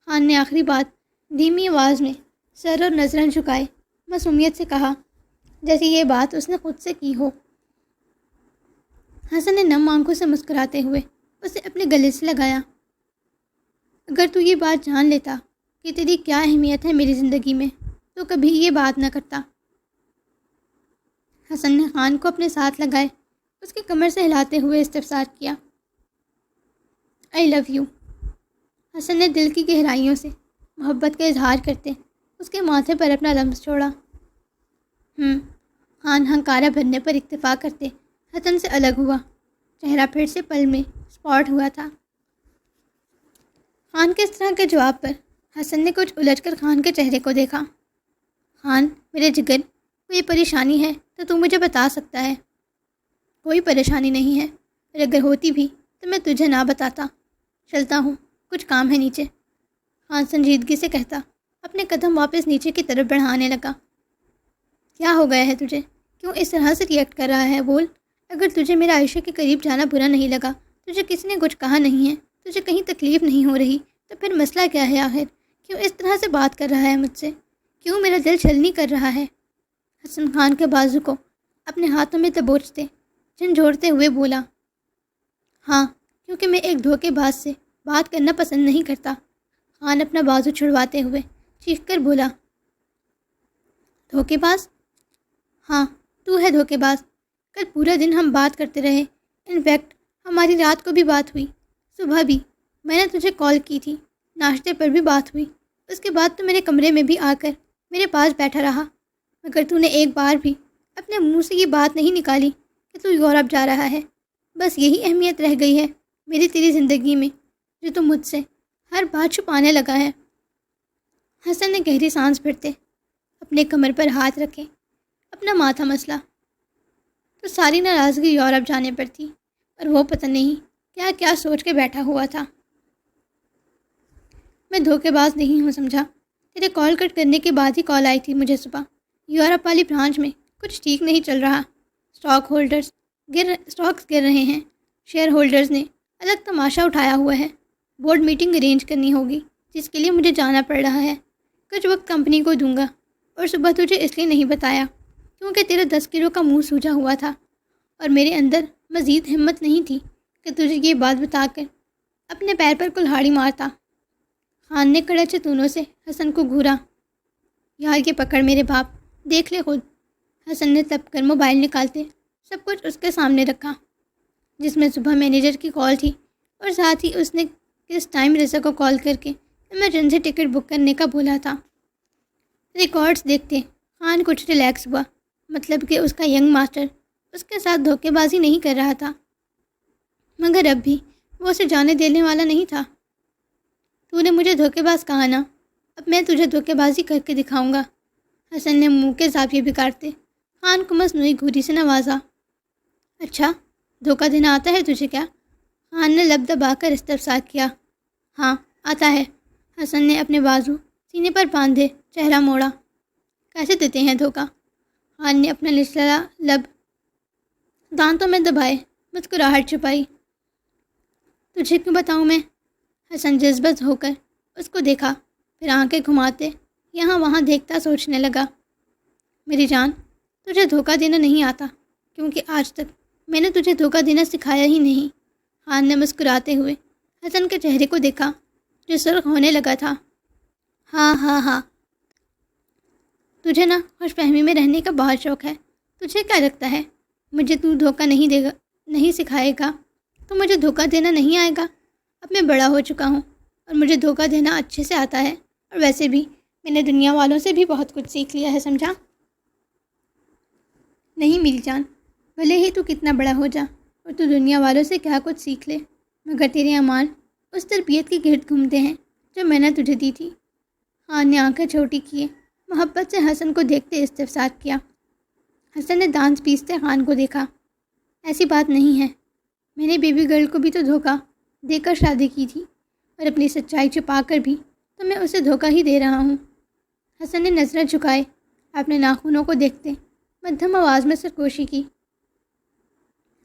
خان نے آخری بات دھیمی آواز میں سر اور نظریں جھکائے معصومیت سے کہا، جیسے یہ بات اس نے خود سے کی ہو۔ حسن نے نم آنکھوں سے مسکراتے ہوئے اسے اپنے گلے سے لگایا۔ اگر تو یہ بات جان لیتا کہ تیری کیا اہمیت ہے میری زندگی میں تو کبھی یہ بات نہ کرتا۔ حسن نے خان کو اپنے ساتھ لگائے اس کی کمر سے ہلاتے ہوئے استفسار کیا۔ آئی لو یو۔ حسن نے دل کی گہرائیوں سے محبت کا اظہار کرتے اس کے ماتھے پر اپنا لمس چھوڑا۔ خان ہنکارا بھرنے پر اکتفا کرتے حسن سے الگ ہوا۔ چہرہ پھر سے پل میں اسپاٹ ہوا تھا۔ خان کے اس طرح کے جواب پر حسن نے کچھ الجھ کر خان کے چہرے کو دیکھا۔ خان میرے جگر، کوئی پریشانی ہے تو مجھے بتا سکتا ہے۔ کوئی پریشانی نہیں ہے، اور اگر ہوتی بھی تو میں تجھے نہ بتاتا۔ چلتا ہوں، کچھ کام ہے نیچے، خان سنجیدگی سے کہتا اپنے قدم واپس نیچے کی طرف بڑھانے لگا۔ کیا ہو گیا ہے تجھے؟ کیوں اس طرح سے ریئیکٹ کر رہا ہے؟ بول۔ اگر تجھے میرا عائشہ کے قریب جانا برا نہیں لگا، تجھے کسی نے کچھ کہا نہیں ہے، تجھے کہیں تکلیف نہیں ہو رہی، تو پھر مسئلہ کیا ہے آخر؟ کیوں اس طرح سے بات کر رہا ہے مجھ سے؟ کیوں میرا دل چھلنی کر رہا ہے؟ حسن خان کے بازو کو اپنے ہاتھوں میں دبوچتے جھنجھوڑتے ہوئے بولا۔ ہاں، کیونکہ میں ایک دھوکے باز سے بات کرنا پسند نہیں کرتا۔ خان اپنا بازو چھڑواتے ہوئے چیخ کر بولا۔ دھوکے باز؟ ہاں، تو ہے دھوکے باز۔ کل پورا دن ہم بات کرتے رہے، انفیکٹ ہماری رات کو بھی بات ہوئی، صبح بھی میں نے تجھے کال کی تھی، ناشتے پر بھی بات ہوئی، اس کے بعد تو میرے کمرے میں بھی آ کر میرے پاس بیٹھا رہا، مگر تو نے ایک بار بھی اپنے منہ سے یہ بات نہیں نکالی کہ تو یورپ جا رہا ہے۔ بس یہی اہمیت رہ گئی ہے میری تیری زندگی میں جو تم مجھ سے ہر بات چھپانے لگا ہے۔ حسن نے گہری سانس بھرتے اپنے کمر پر ہاتھ رکھے اپنا ماتھا مسلا۔ تو ساری ناراضگی یورپ جانے پر تھی، اور وہ پتہ نہیں کیا کیا سوچ کے بیٹھا ہوا تھا۔ میں دھوکے باز نہیں ہوں، سمجھا؟ تیرے کال کٹ کرنے کے بعد ہی کال آئی تھی مجھے صبح۔ یورپ والی برانچ میں کچھ ٹھیک نہیں چل رہا، اسٹاکس گر رہے ہیں، شیئر ہولڈرز نے الگ تماشا اٹھایا ہوا ہے، بورڈ میٹنگ ارینج کرنی ہوگی جس کے لیے مجھے جانا پڑ رہا ہے۔ کچھ وقت کمپنی کو دوں گا، اور صبح تجھے اس لیے نہیں بتایا کیونکہ تیرا 10 کلو کا منہ سوجا ہوا تھا، اور میرے اندر مزید ہمت نہیں تھی کہ تجھے یہ بات بتا کر اپنے پیر پر کلہاڑی مارتا۔ خان نے کڑے چتونوں سے حسن کو گھورا۔ یار یہ پکڑ میرے باپ، دیکھ لے خود۔ حسن نے تپ کر موبائل نکالتے سب کچھ اس کے سامنے رکھا، جس میں صبح مینیجر کی کال تھی، اور ساتھ ہی اس نے کس ٹائم رضا کو کال کر کے ایمرجنسی ٹکٹ بک کرنے کا بولا تھا۔ ریکارڈز دیکھتے خان کچھ ریلیکس ہوا، مطلب کہ اس کا ینگ ماسٹر اس کے ساتھ دھوکے بازی نہیں کر رہا تھا، مگر اب بھی وہ اسے جانے دینے والا نہیں تھا۔ تو نے مجھے دھوکے باز کہا نا، اب میں تجھے دھوکے بازی کر کے دکھاؤں گا۔ حسن نے منہ کے زاویے بگاڑتے خان کو مصنوعی گھوری سے نوازا۔ اچھا، دھوکہ دینا آتا ہے تجھے کیا؟ خان نے لب دبا کر استفسار کیا۔ ہاں آتا ہے۔ حسن نے اپنے بازو سینے پر باندھے چہرہ موڑا۔ کیسے دیتے ہیں دھوکہ؟ خان نے اپنا لچلا لب دانتوں میں دبائے مسکراہٹ چھپائی۔ تجھے کیوں بتاؤں میں؟ حسن جذبت ہو کر اس کو دیکھا، پھر آنکھیں گھماتے یہاں وہاں دیکھتا سوچنے لگا۔ میری جان، تجھے دھوکہ دینا نہیں آتا، کیونکہ آج تک میں نے تجھے دھوکہ دینا سکھایا ہی نہیں۔ خان نے مسکراتے ہوئے حسن کے چہرے کو دیکھا جو سرخ ہونے لگا تھا۔ ہاں ہاں ہاں، تجھے نا خوش فہمی میں رہنے کا بہت شوق ہے۔ تجھے کیا لگتا ہے مجھے تو دھوکہ نہیں نہیں سکھائے گا تو مجھے دھوکہ دینا نہیں آئے گا۔ اب میں بڑا ہو چکا ہوں اور مجھے دھوکہ دینا اچھے سے آتا ہے، اور ویسے بھی میں نے دنیا والوں سے بھی بہت کچھ سیکھ لیا ہے، سمجھا؟ نہیں میری جان، بھلے ہی تو کتنا بڑا ہو جا اور تو دنیا والوں سے کیا کچھ سیکھ لے، مگر تیرے اعمال اس تربیت کے گرد گھومتے ہیں جو میں نے تجھے دی تھی۔ خان نے آنکھیں چھوٹی کیے، محبت سے حسن کو دیکھتے استفسار کیا۔ حسن نے دانت پیستے خان کو دیکھا۔ ایسی بات نہیں ہے، میں نے بیبی گرل کو بھی تو دھوکہ دے کر شادی کی تھی، اور اپنی سچائی چھپا کر بھی تو میں اسے دھوکہ ہی دے رہا ہوں۔ حسن نے نظریں جھکائے، اپنے ناخنوں کو دیکھتے مدھم آواز میں سرگوشی کی۔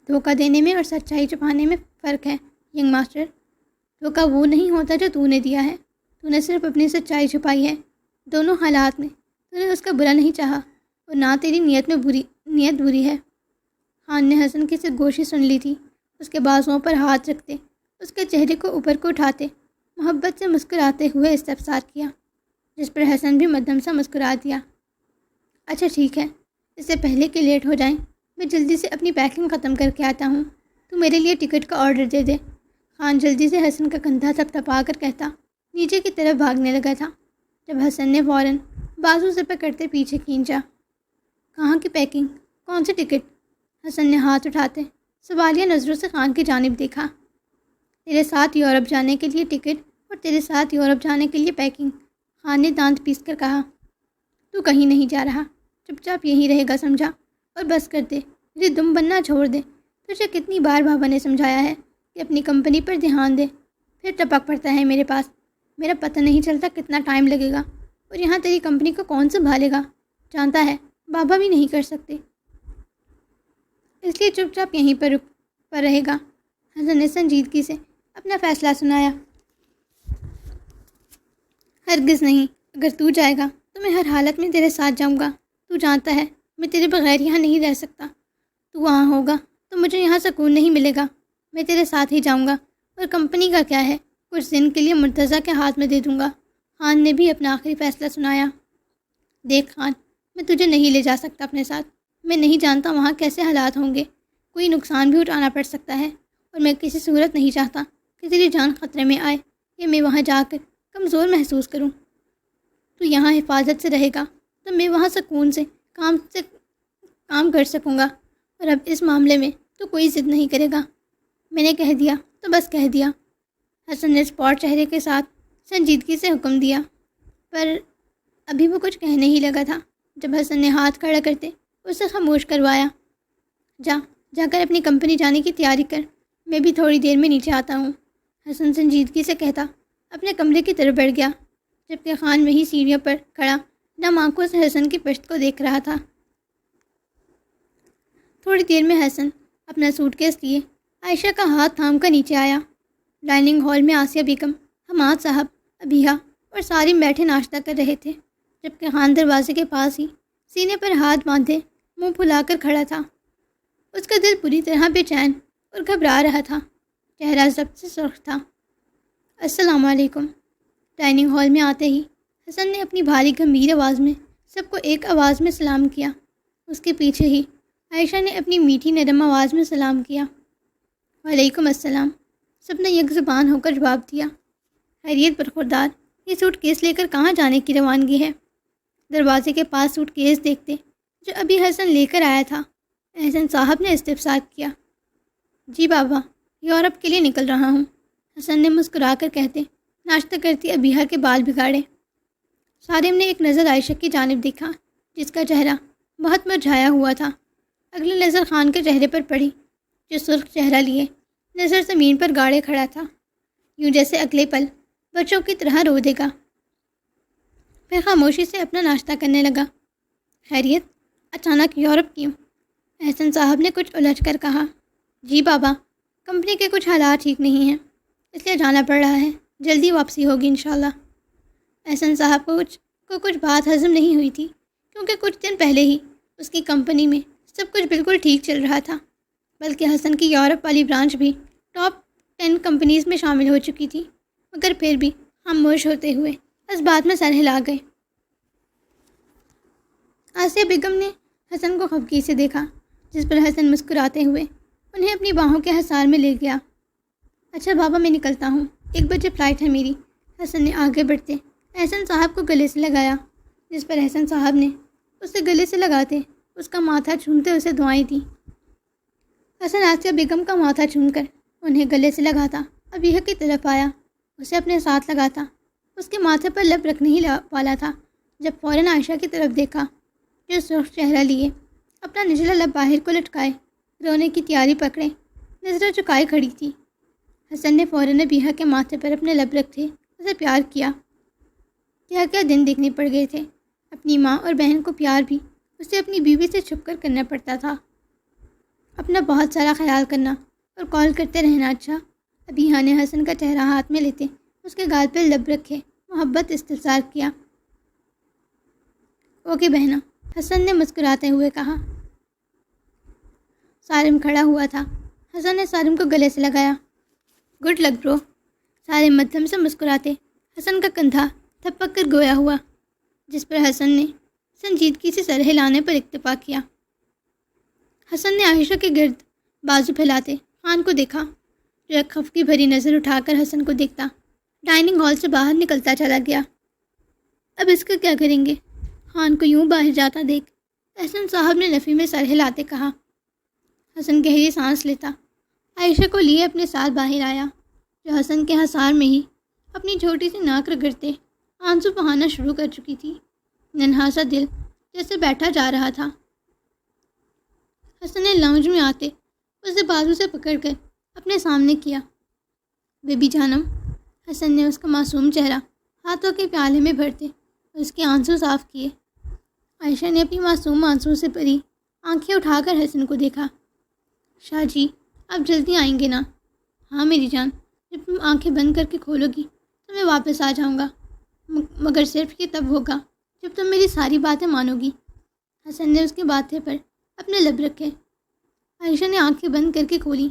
دھوکہ دینے میں اور سچائی چھپانے میں فرق ہے ینگ ماسٹر۔ دھوکہ وہ نہیں ہوتا جو تو نے دیا ہے، تو نے صرف اپنی سچائی چھپائی ہے۔ دونوں حالات میں تو نے اس کا برا نہیں چاہا، اور نہ تیری نیت بری ہے۔ خان نے حسن کی سرگوشی سن لی تھی۔ اس کے بازوؤں پر ہاتھ رکھتے، اس کے چہرے کو اوپر کو اٹھاتے، محبت سے مسکراتے ہوئے استفسار کیا، جس پر حسن بھی مدھم سا مسکرا دیا۔ اچھا ٹھیک ہے، اس سے پہلے کہ لیٹ ہو جائیں میں جلدی سے اپنی پیکنگ ختم کر کے آتا ہوں، تو میرے لیے ٹکٹ کا آرڈر دے دے۔ خان جلدی سے حسن کا کندھا تھپتھپا کر کہتا نیچے کی طرف بھاگنے لگا تھا، جب حسن نے فوراً بازو سے پکڑتے پیچھے کھینچا۔ کہاں کی پیکنگ؟ کون سی ٹکٹ؟ حسن نے ہاتھ اٹھاتے سوالیہ نظروں سے خان کی جانب دیکھا۔ تیرے ساتھ یورپ جانے کے لیے ٹکٹ اور تیرے ساتھ یورپ جانے کے لیے پیکنگ، خان نے دانت پیس کر کہا۔ تو کہیں نہیں جا رہا، چپ چاپ یہیں رہے گا، سمجھا؟ اور بس کر دے، میری دم بننا چھوڑ دے۔ تجھے کتنی بار بابا نے سمجھایا ہے کہ اپنی کمپنی پر دھیان دے، پھر ٹپک پڑتا ہے میرے پاس۔ میرا پتہ نہیں چلتا کتنا ٹائم لگے گا، اور یہاں تیری کمپنی کو کون سنبھالے گا؟ جانتا ہے بابا بھی نہیں کر سکتے، اس لیے چپ چاپ یہیں پر رہے گا۔ حسن نے سنجیدگی سے اپنا فیصلہ سنایا۔ ہرگز نہیں، اگر تو جائے گا تو میں ہر حالت میں تیرے ساتھ جاؤں گا۔ تو جانتا ہے میں تیرے بغیر یہاں نہیں رہ سکتا۔ تو وہاں ہوگا تو مجھے یہاں سکون نہیں ملے گا۔ میں تیرے ساتھ ہی جاؤں گا، اور کمپنی کا کیا ہے، کچھ دن کے لیے مرتضیٰ کے ہاتھ میں دے دوں گا۔ خان نے بھی اپنا آخری فیصلہ سنایا۔ دیکھ خان، میں تجھے نہیں لے جا سکتا اپنے ساتھ۔ میں نہیں جانتا وہاں کیسے حالات ہوں گے، کوئی نقصان بھی اٹھانا پڑ سکتا ہے، اور میں کسی صورت نہیں چاہتا کہ تیری جان خطرے میں آئے یا میں وہاں جا کر کمزور محسوس کروں۔ تو یہاں حفاظت سے رہے گا تو میں وہاں سکون سے کام کر سکوں گا، اور اب اس معاملے میں تو کوئی ضد نہیں کرے گا۔ میں نے کہہ دیا تو بس کہہ دیا۔ حسن نے اسپاٹ چہرے کے ساتھ سنجیدگی سے حکم دیا، پر ابھی وہ کچھ کہنے ہی لگا تھا جب حسن نے ہاتھ کھڑا کرتے اسے خاموش کروایا۔ جا کر اپنی کمپنی جانے کی تیاری کر، میں بھی تھوڑی دیر میں نیچے آتا ہوں، حسن سنجیدگی سے کہتا اپنے کمرے کی طرف بڑھ گیا، جبکہ خان وہیں سیڑھیوں پر کھڑا نم آنکھوں سے حسن کی پشت کو دیکھ رہا تھا۔ تھوڑی دیر میں حسن اپنا سوٹ کیس لیے عائشہ کا ہاتھ تھام کر نیچے آیا۔ ڈائننگ ہال میں آسیہ بیگم، حماد صاحب، ابیہ اور سارم بیٹھے ناشتہ کر رہے تھے، جبکہ خان دروازے کے پاس ہی سینے پر ہاتھ باندھے منہ پھلا کر کھڑا تھا۔ اس کا دل پوری طرح بے چین اور گھبرا رہا تھا، چہرہ ضبط سے سرخ تھا۔ السلام علیکم۔ ڈائننگ ہال میں آتے ہی حسن نے اپنی بھاری گمبھیر آواز میں سب کو ایک آواز میں سلام کیا۔ اس کے پیچھے ہی عائشہ نے اپنی میٹھی نرم آواز میں سلام کیا۔ وعلیکم السلام، سب نے یک زبان ہو کر جواب دیا۔ خیریت برخوردار، یہ سوٹ کیس لے کر کہاں جانے کی روانگی ہے؟ دروازے کے پاس سوٹ کیس دیکھتے جو ابھی حسن لے کر آیا تھا، احسن صاحب نے استفسار کیا۔ جی بابا، یورپ کے لیے نکل رہا ہوں، حسن نے مسکرا کر کہتے ناشتہ کرتی ابیہ کے بال بگاڑے۔ سارم نے ایک نظر عائشہ کی جانب دیکھا، جس کا چہرہ بہت مرجھایا ہوا تھا۔ اگلی نظر خان کے چہرے پر پڑی، جو سرخ چہرہ لیے نظر زمین پر گاڑے کھڑا تھا، یوں جیسے اگلے پل بچوں کی طرح رو دے گا۔ پھر خاموشی سے اپنا ناشتہ کرنے لگا۔ خیریت، اچانک یورپ کیوں؟ احسن صاحب نے کچھ الجھ کر کہا۔ جی بابا، کمپنی کے کچھ حالات ٹھیک نہیں ہیں، اس لیے جانا پڑ رہا ہے، جلدی واپسی ہوگی انشاءاللہ۔ احسن صاحب کو کچھ بات ہضم نہیں ہوئی تھی، کیونکہ کچھ دن پہلے ہی اس کی کمپنی میں سب کچھ بالکل ٹھیک چل رہا تھا، بلکہ حسن کی یورپ والی برانچ بھی ٹاپ 10 کمپنیز میں شامل ہو چکی تھی، مگر پھر بھی خاموش ہوتے ہوئے اس بات میں سر ہلا گئے۔ آسیہ بیگم نے حسن کو خفگی سے دیکھا، جس پر حسن مسکراتے ہوئے انہیں اپنی باہوں کے حصار میں لے گیا۔ اچھا بابا، میں نکلتا ہوں، 1 بجے فلائٹ ہے میری۔ حسن نے آگے بڑھتے احسن صاحب کو گلے سے لگایا، جس پر احسن صاحب نے اسے گلے سے لگاتے اس کا ماتھا چومتے اسے دعائیں دیں۔ حسن آسیہ بیگم کا ماتھا چوم کر انہیں گلے سے لگاتا، ابیہ کی طرف آیا، اسے اپنے ساتھ لگاتا۔ اس کے ماتھے پر لب رکھنے ہی والا تھا جب فوراً عائشہ کی طرف دیکھا، جو سرخ چہرہ لیے اپنا نچلا لب باہر کو لٹکائے رونے کی تیاری پکڑے نظریں چکائے کھڑی تھی۔ حسن نے فوراً ابیہ کے ماتھے پر اپنے لب رکھتے اسے پیار کیا۔ کیا کیا دن دیکھنے پڑ گئے تھے، اپنی ماں اور بہن کو پیار بھی اسے اپنی بیوی سے چھپ کر کرنا پڑتا تھا۔ اپنا بہت سارا خیال کرنا اور کال کرتے رہنا۔ اچھا، ابیہ نے حسن کا چہرہ ہاتھ میں لیتے اس کے گال پر لب رکھے محبت استفسار کیا۔ اوکے بہنا، حسن نے مسکراتے ہوئے کہا۔ سارم کھڑا ہوا تھا۔ حسن نے سارم کو گلے سے لگایا۔ گڈ لک برو۔ سارم مدھم سے مسکراتے حسن کا کندھا تھپک کر گویا ہوا، جس پر حسن نے سنجیدگی سے سر ہلانے پر اکتفا کیا۔ حسن نے عائشہ کے گرد بازو پھیلاتے خان کو دیکھا، جو ایک خفگی بھری نظر اٹھا کر حسن کو دیکھتا ڈائننگ ہال سے باہر نکلتا چلا گیا۔ اب اس کا کیا کریں گے؟ خان کو یوں باہر جاتا دیکھ احسن صاحب نے نفی میں سر ہلاتے کہا۔ حسن گہری سانس لیتا عائشہ کو لیے اپنے ساتھ باہر آیا، جو حسن کے حصار میں ہی اپنی چھوٹی سی ناک رگڑتے آنسو بہانا شروع کر چکی تھی۔ ننھا سا دل جیسے بیٹھا جا رہا تھا۔ حسن نے لاؤنج میں آتے اسے بازو سے پکڑ کر اپنے سامنے کیا۔ بیبی جانم، حسن نے اس کا معصوم چہرہ ہاتھوں کے پیالے میں بھرتے اس کے آنسو صاف کیے۔ عائشہ نے اپنی معصوم آنسو سے بھری آنکھیں اٹھا کر حسن کو دیکھا۔ شاہ جی، آپ جلدی آئیں گے نا؟ ہاں میری جان، جب تم آنکھیں بند کر کے کھولو گی تو میں واپس آ جاؤں گا، مگر صرف یہ تب ہوگا جب تم میری ساری باتیں مانو گی۔ حسن نے اس کے ماتھے پر اپنے لب رکھے۔ عائشہ نے آنکھیں بند کر کے کھولی۔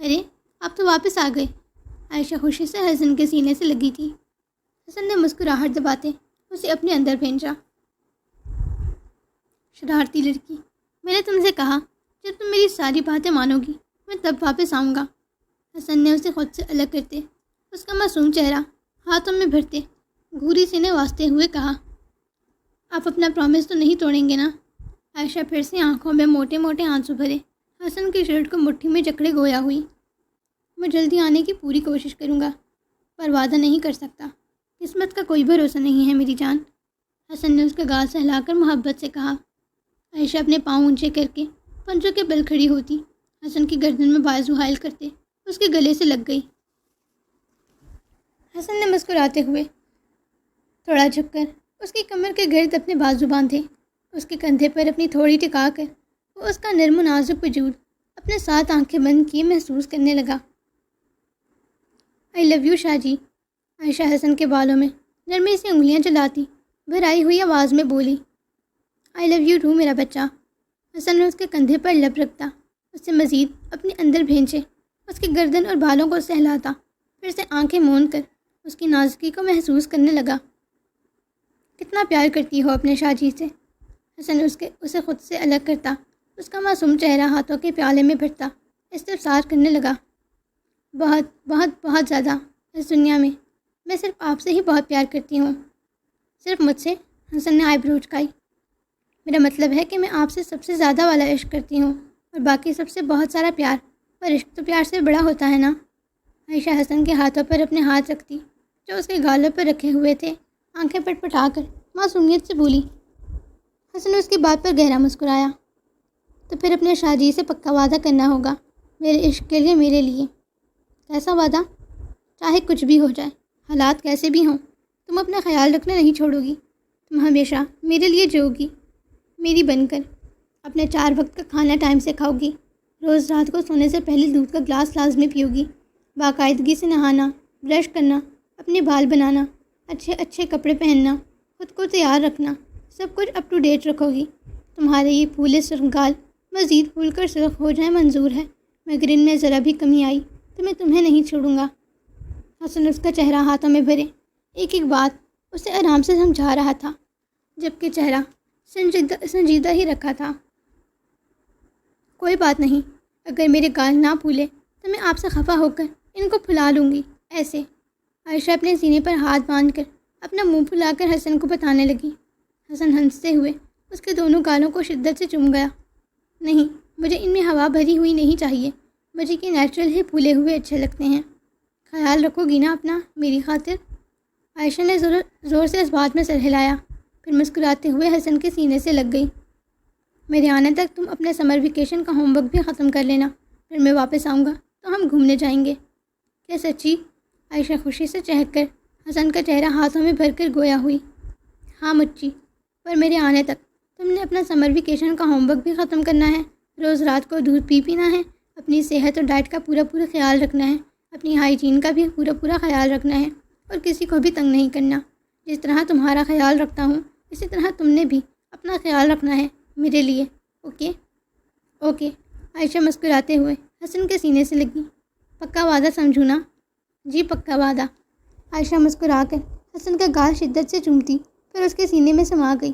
ارے آپ تو واپس آ گئے۔ عائشہ خوشی سے حسن کے سینے سے لگی تھی۔ حسن نے مسکراہٹ دباتے اسے اپنے اندر بھیجا۔ شرارتی لڑکی، میں نے تم سے کہا جب تم میری ساری باتیں مانو گی میں تب واپس آؤں گا۔ حسن نے اسے خود سے الگ کرتے اس کا معصوم چہرہ ہاتھوں میں بھرتے گھوری سینے واسطے ہوئے کہا۔ آپ اپنا پرومس تو نہیں توڑیں گے نا؟ عائشہ پھر سے آنکھوں میں موٹے موٹے آنسو بھرے حسن کی شرٹ کو مٹھی میں جکڑے گویا ہوئی۔ میں جلدی آنے کی پوری کوشش کروں گا، پر وعدہ نہیں کر سکتا، قسمت کا کوئی بھروسہ نہیں ہے میری جان۔ حسن نے اس کا گال سہلا کر محبت سے کہا۔ عائشہ اپنے پاؤں اونچے کر کے پنجوں کے بل کھڑی ہوتی حسن کی گردن میں بازو حائل کرتے اس کے گلے سے لگ گئی۔ حسن نے مسکراتے ہوئے تھوڑا جھک کر اس کی کمر کے گرد اپنے بازو باندھے، اس کے کندھے پر اپنی تھوڑی ٹکا کر وہ اس کا نرم و نازک وجود اپنے ساتھ آنکھیں بند کیے محسوس کرنے لگا۔ آئی لو یو شاہ جی، عائشہ حسن کے بالوں میں نرمی سے انگلیاں چلاتی بھرائی ہوئی آواز میں بولی۔ آئی لو یو ٹو میرا بچہ۔ حسن نے اس کے کندھے پر لب رکھتا اسے مزید اپنے اندر بھینچے اس کی گردن اور بالوں کو سہلاتا، پھر سے آنکھیں موند کر اس کی نازکی کو محسوس کرنے لگا۔ کتنا پیار کرتی ہو اپنے شاہ جی سے؟ حسن اسے خود سے الگ کرتا اس کا معصوم چہرہ ہاتھوں کے پیالے میں بھرتا استفسار کرنے لگا۔ بہت بہت بہت زیادہ، اس دنیا میں صرف آپ سے ہی بہت پیار کرتی ہوں۔ صرف مجھ سے؟ حسن نے آئی برو چکائی۔ میرا مطلب ہے کہ میں آپ سے سب سے زیادہ والا عشق کرتی ہوں، اور باقی سب سے بہت سارا پیار، پر عشق تو پیار سے بڑا ہوتا ہے نا؟ عائشہ حسن کے ہاتھوں پر اپنے ہاتھ رکھتی جو اس کے گالوں پر رکھے ہوئے تھے آنکھیں پٹ پٹا کر معصومیت سے بولی۔ حسن نے اس کی بات پر گہرا مسکرایا۔ تو پھر اپنے شاہ جی سے پکا وعدہ کرنا ہوگا، میرے عشق کے لیے، میرے لیے۔ کیسا وعدہ؟ چاہے کچھ بھی ہو جائے، حالات کیسے بھی ہوں، تم اپنا خیال رکھنا نہیں چھوڑو گی۔ تم ہمیشہ میرے لیے جیو گی، میری بن کر۔ اپنے 4 وقت کا کھانا ٹائم سے کھاؤ گی، روز رات کو سونے سے پہلے دودھ کا گلاس لازمی پیو گی، باقاعدگی سے نہانا، برش کرنا، اپنے بال بنانا، اچھے اچھے کپڑے پہننا، خود کو تیار رکھنا، سب کچھ اپ ٹو ڈیٹ رکھو گی۔ تمہارے یہ پھولے سرخ گال مزید پھول کر سرخ ہو جائیں منظور ہے، مگر ان میں ذرا بھی کمی آئی تو میں تمہیں نہیں چھوڑوں گا۔ حسن اس کا چہرہ ہاتھوں میں بھرے ایک ایک بات اسے آرام سے سمجھا رہا تھا، جبکہ چہرہ سنجیدہ ہی رکھا تھا۔ کوئی بات نہیں، اگر میرے گال نہ پھولے تو میں آپ سے خفا ہو کر ان کو پھلا لوں گی، ایسے۔ عائشہ اپنے سینے پر ہاتھ باندھ کر اپنا منہ پھلا کر حسن کو بتانے لگی۔ حسن ہنستے ہوئے اس کے دونوں گالوں کو شدت سے چوم گیا۔ نہیں، مجھے ان میں ہوا بھری ہوئی نہیں چاہیے، مجھے کہ نیچرل ہی پھولے ہوئے اچھے لگتے ہیں۔ خیال رکھو گی نا اپنا میری خاطر؟ عائشہ نے زور سے اس بات میں سر ہلایا، پھر مسکراتے ہوئے حسن کے سینے سے لگ گئی۔ میرے آنے تک تم اپنے سمر ویکیشن کا ہوم ورک بھی ختم کر لینا، پھر میں واپس آؤں گا تو ہم گھومنے جائیں گے۔ کیا سچی؟ عائشہ خوشی سے چہک کر حسن کا چہرہ ہاتھوں میں بھر کر گویا ہوئی۔ ہاں مچی، پر میرے آنے تک تم نے اپنا سمر ویکیشن کا ہوم ورک بھی ختم کرنا ہے، روز رات کو دودھ پینا ہے، اپنی صحت اور ڈائٹ کا پورا خیال رکھنا ہے، اپنی ہائیجین کا بھی پورا خیال رکھنا ہے، اور کسی کو بھی تنگ نہیں کرنا۔ جس طرح تمہارا خیال رکھتا ہوں اسی طرح تم نے بھی اپنا خیال رکھنا ہے میرے لیے، اوکے؟ اوکے، عائشہ مسکراتے ہوئے حسن کے سینے سے لگی۔ پکا وعدہ سمجھو نا؟ جی پکا وعدہ۔ عائشہ مسکرا کر حسن کا گال شدت سے چومتی، پھر اس کے سینے میں سما گئی۔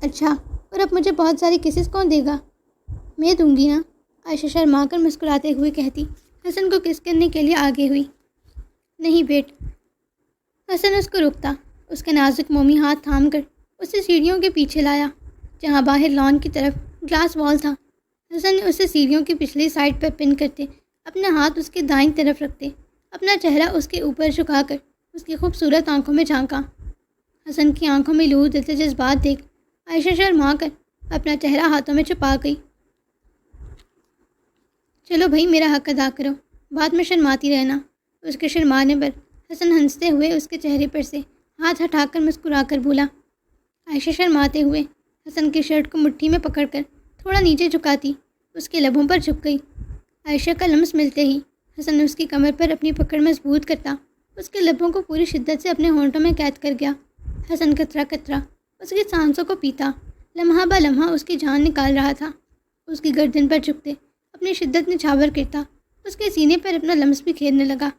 اچھا، اور اب مجھے بہت ساری کسز کون دے گا؟ میں دوں گی نا، عائشہ شرما کر مسکراتے ہوئے کہتی، حسن کو کس کرنے کے لیے آگے ہوئی۔ نہیں بیٹ۔ حسن اس کو روکتا، اس کا نازک مومی ہاتھ تھام کر اسے سیڑھیوں کے پیچھے لایا، جہاں باہر لان کی طرف گلاس وال تھا۔ حسن نے اسے سیڑھیوں کی پچھلی سائڈ پر پن کرتے، اپنا ہاتھ اس کے دائیں طرف رکھتے، اپنا چہرہ اس کے اوپر جھکا کر اس کی خوبصورت آنکھوں میں جھانکا۔ حسن کی آنکھوں میں لو دل سے جذبات دیکھ عائشہ شرما کر اپنا چہرہ ہاتھوں میں چھپا گئی۔ چلو بھائی، میرا حق ادا کرو، بعد میں شرماتی رہنا۔ اس کے شرمانے پر حسن ہنستے ہوئے اس کے چہرے پر سے ہاتھ ہٹا کر مسکرا کر بولا۔ عائشہ شرماتے ہوئے حسن کی شرٹ کو مٹھی میں پکڑ کر تھوڑا نیچے جھکاتی اس کے لبوں پر جھک گئی۔ عائشہ کا لمس ملتے ہی حسن اس کی کمر پر اپنی پکڑ مضبوط کرتا اس کے لبوں کو پوری شدت سے اپنے ہونٹوں میں قید کر گیا۔ حسن قطرہ قطرہ اس کی سانسوں کو پیتا، لمحہ بہ لمحہ اس کی جان نکال رہا تھا۔ اس کی گردن پر جھکتے اپنی شدت میں چھاور کرتا، اس کے سینے پر اپنا لمس بھی کھیرنے لگا۔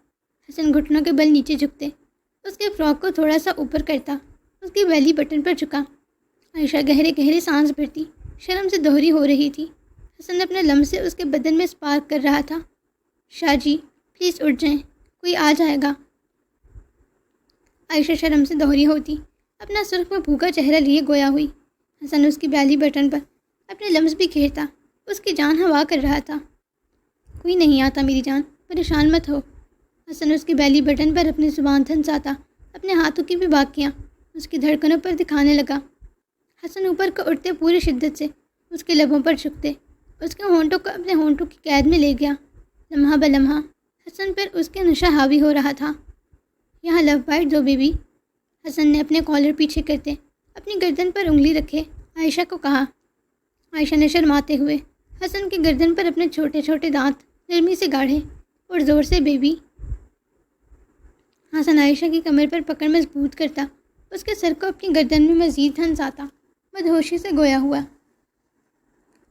حسن گھٹنوں کے بل نیچے جھکتے اس کے فراک کو تھوڑا سا اوپر کرتا، اس کی بیلی بٹن پر جھکا۔ عائشہ گہرے گہرے سانس بھرتی، شرم سے دوہری ہو رہی تھی۔ حسن اپنے لمس سے اس کے بدن میں اسپارک کر رہا تھا۔ شاہ جی پلیز اٹھ جائیں، کوئی آ جائے گا۔ عائشہ شرم سے دوہری ہوتی، اپنا سرخ میں بھوکا چہرہ لیے گویا ہوئی۔ حسن اس کی بیلی بٹن پر اپنے لمس بھی کھیرتا، اس کی جان ہوا کر رہا تھا۔ کوئی نہیں آتا میری جان، پریشان مت ہو۔ حسن اس کی بیلی بٹن پر اپنی زبان تھنساتا، اپنے ہاتھوں کی بھی باکیاں اس کی دھڑکنوں پر دکھانے لگا۔ حسن اوپر کو اٹھتے پوری شدت سے اس کے لبوں پر جھکتے اس کے ہونٹوں کو اپنے ہونٹوں کی قید میں لے گیا۔ لمحہ بہ لمحہ حسن پر اس کے نشہ حاوی ہو رہا تھا۔ یہاں لو بائٹ دو بیبی، حسن نے اپنے کالر پیچھے کرتے اپنی گردن پر انگلی رکھے عائشہ کو کہا۔ عائشہ نے شرماتے ہوئے حسن کی گردن پر اپنے چھوٹے چھوٹے دانت نرمی سے گاڑے اور زور سے بیبی۔ حسن عائشہ کی کمر پر پکڑ مضبوط کرتا، اس کے سر کو اپنی گردن میں مزید ہنساتا، مدہوشی سے گویا ہوا۔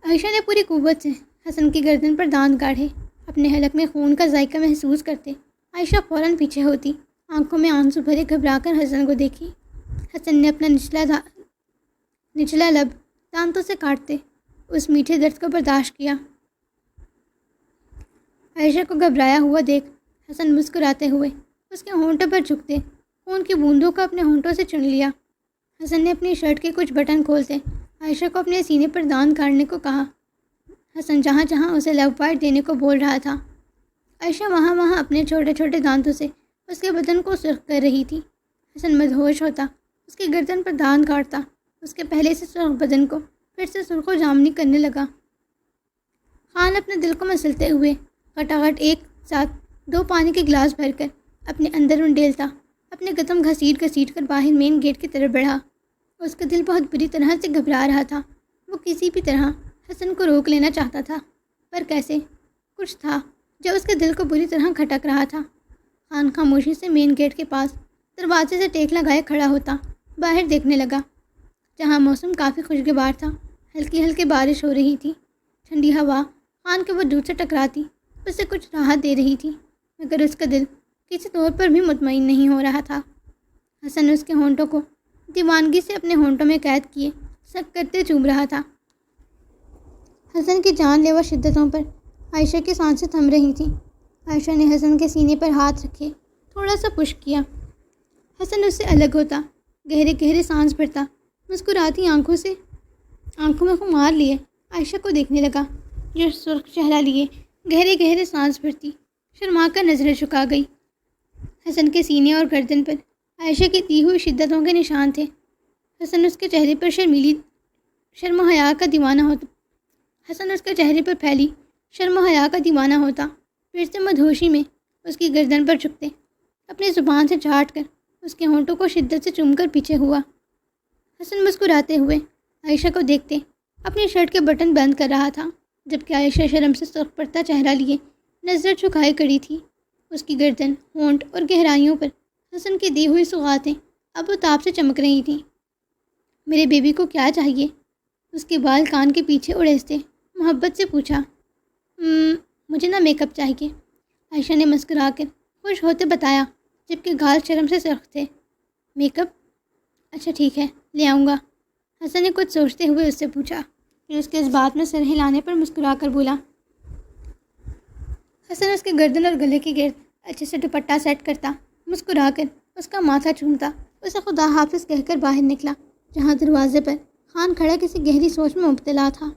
عائشہ نے پوری قوت سے حسن کی گردن پر دانت گاڑے، اپنے حلق میں خون کا ذائقہ محسوس کرتے عائشہ فوراً پیچھے ہوتی، آنکھوں میں آنسو بھرے گھبرا کر حسن کو دیکھی۔ حسن نے اپنا نچلا لب دانتوں سے کاٹتے اس میٹھے درد کو برداشت کیا۔ عائشہ کو گھبرایا ہوا دیکھ حسن مسکراتے ہوئے اس کے ہونٹوں پر جھکتے خون کی بوندوں کو اپنے ہونٹوں سے چن لیا۔ حسن نے اپنی شرٹ کے کچھ بٹن کھولتے عائشہ کو اپنے سینے پر دانت کاٹنے کو کہا۔ حسن جہاں جہاں اسے لو بائٹ دینے کو بول رہا تھا، عائشہ وہاں وہاں اپنے چھوٹے چھوٹے دانتوں سے اس کے بدن کو سرخ کر رہی تھی۔ حسن مدہوش ہوتا، اس کی گردن پر دانت کاٹتا، اس کے پہلے سے سرخ بدن کو پھر سے سرخ و جامنی کرنے لگا۔ خان اپنے دل کو مسلتے ہوئے گھٹاگھٹ ایک ساتھ 2 پانی کے گلاس بھر کر اپنے اندر انڈیلتا، اپنے قدم گھسیٹ گھسیٹ کر باہر مین گیٹ کی طرف بڑھا۔ اس کا دل بہت بری طرح سے گھبرا رہا تھا۔ وہ کسی بھی طرح حسن کو روک لینا چاہتا تھا، پر کیسے؟ کچھ تھا جو اس کے دل کو بری طرح کھٹک رہا تھا۔ خان خاموشی سے مین گیٹ کے پاس دروازے سے ٹیک لگائے کھڑا ہوتا باہر دیکھنے لگا، جہاں موسم کافی خوشگوار تھا۔ ہلکی ہلکی بارش ہو رہی تھی، ٹھنڈی ہوا خان کے وجود سے ٹکراتی اسے کچھ راحت دے رہی تھی، مگر اس کا دل کسی طور پر بھی مطمئن نہیں ہو رہا تھا۔ حسن اس کے ہونٹوں کو دیوانگی سے اپنے ہونٹوں میں قید کیے سک کرتے چوم رہا تھا۔ حسن کی جان لیوا شدتوں پر عائشہ کی سانسیں تھم رہی تھیں۔ عائشہ نے حسن کے سینے پر ہاتھ رکھے تھوڑا سا پش کیا۔ حسن اس سے الگ ہوتا، گہرے گہرے سانس بھرتا، مسکراتی آنکھوں میں خمار لیے عائشہ کو دیکھنے لگا، جو سرخ چہرہ لیے گہرے گہرے سانس بھرتی، شرما کر نظریں جھکا گئی۔ حسن کے سینے اور گردن پر عائشہ کی دی ہوئی شدتوں کے نشان تھے۔ حسن اس کے چہرے پر شرم و حیا کا دیوانہ ہوتا، پھر سے مدہوشی میں اس کی گردن پر جھکتے، اپنی زبان سے چاٹ کر اس کے ہونٹوں کو شدت سے چوم کر پیچھے ہوا۔ حسن مسکراتے ہوئے عائشہ کو دیکھتے اپنی شرٹ کے بٹن بند کر رہا تھا، جبکہ عائشہ شرم سے سرخ پڑتا چہرہ لیے نظر جھکائے کڑی تھی۔ اس کی گردن، ہونٹ اور گہرائیوں پر حسن کی دی ہوئی سوغاتیں اب و تاب سے چمک رہی تھیں۔ میرے بیبی کو کیا چاہیے؟ اس کے بال کان کے پیچھے اڑیستے محبت سے پوچھا۔ مجھے نہ میک اپ چاہیے، عائشہ نے مسکرا کر خوش ہوتے بتایا، جبکہ گال شرم سے سرخ تھے۔ Make up? اچھا ٹھیک ہے، لے آؤں گا، حسن نے کچھ سوچتے ہوئے اس سے پوچھا، پھر اس کے اس بات میں سر ہلانے پر مسکرا کر بولا۔ حسن اس کے گردن اور گلے کے گرد اچھے سے دوپٹہ سیٹ کرتا، مسکرا کر اس کا ماتھا چومتا، اسے خدا حافظ کہہ کر باہر نکلا، جہاں دروازے پر خان کھڑا کسی گہری سوچ میں مبتلا تھا۔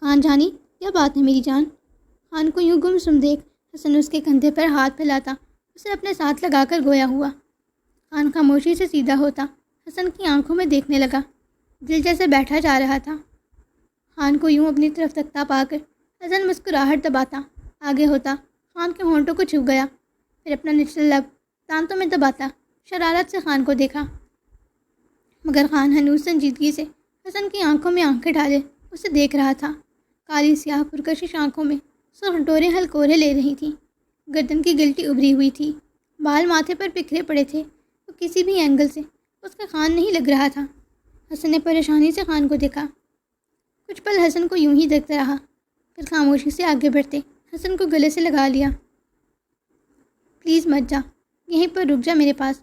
خان جانی، کیا بات ہے میری جان؟ خان کو یوں گمسم دیکھ حسن اس کے کندھے پر ہاتھ پھیلاتا، اسے اپنے ساتھ لگا کر گویا ہوا۔ خان خاموشی سے سیدھا ہوتا حسن کی آنکھوں میں دیکھنے لگا، دل جیسے بیٹھا جا رہا تھا۔ خان کو یوں اپنی طرف تکتا پا کر حسن مسکراہٹ دباتا آگے ہوتا، خان کے ہونٹوں کو چھو گیا، پھر اپنا نچلا لب دانتوں میں دباتا شرارت سے خان کو دیکھا، مگر خان ہنوز سنجیدگی سے حسن کی آنکھوں میں آنکھیں ڈالے اسے دیکھ رہا تھا۔ کالی سیاہ پرکشش آنکھوں میں سرخ ڈورے ہلکورے لے رہی تھیں، گردن کی گلٹی ابھری ہوئی تھی، بال ماتھے پر بکھرے پڑے تھے، وہ کسی بھی اینگل سے اس کا خان نہیں لگ رہا تھا۔ حسن نے پریشانی سے خان کو دیکھا، کچھ پل حسن کو یوں ہی دیکھتا رہا، پھر خاموشی سے آگے بڑھتے حسن کو گلے سے لگا لیا۔ پلیز مت جا، یہیں پر رک جا میرے پاس،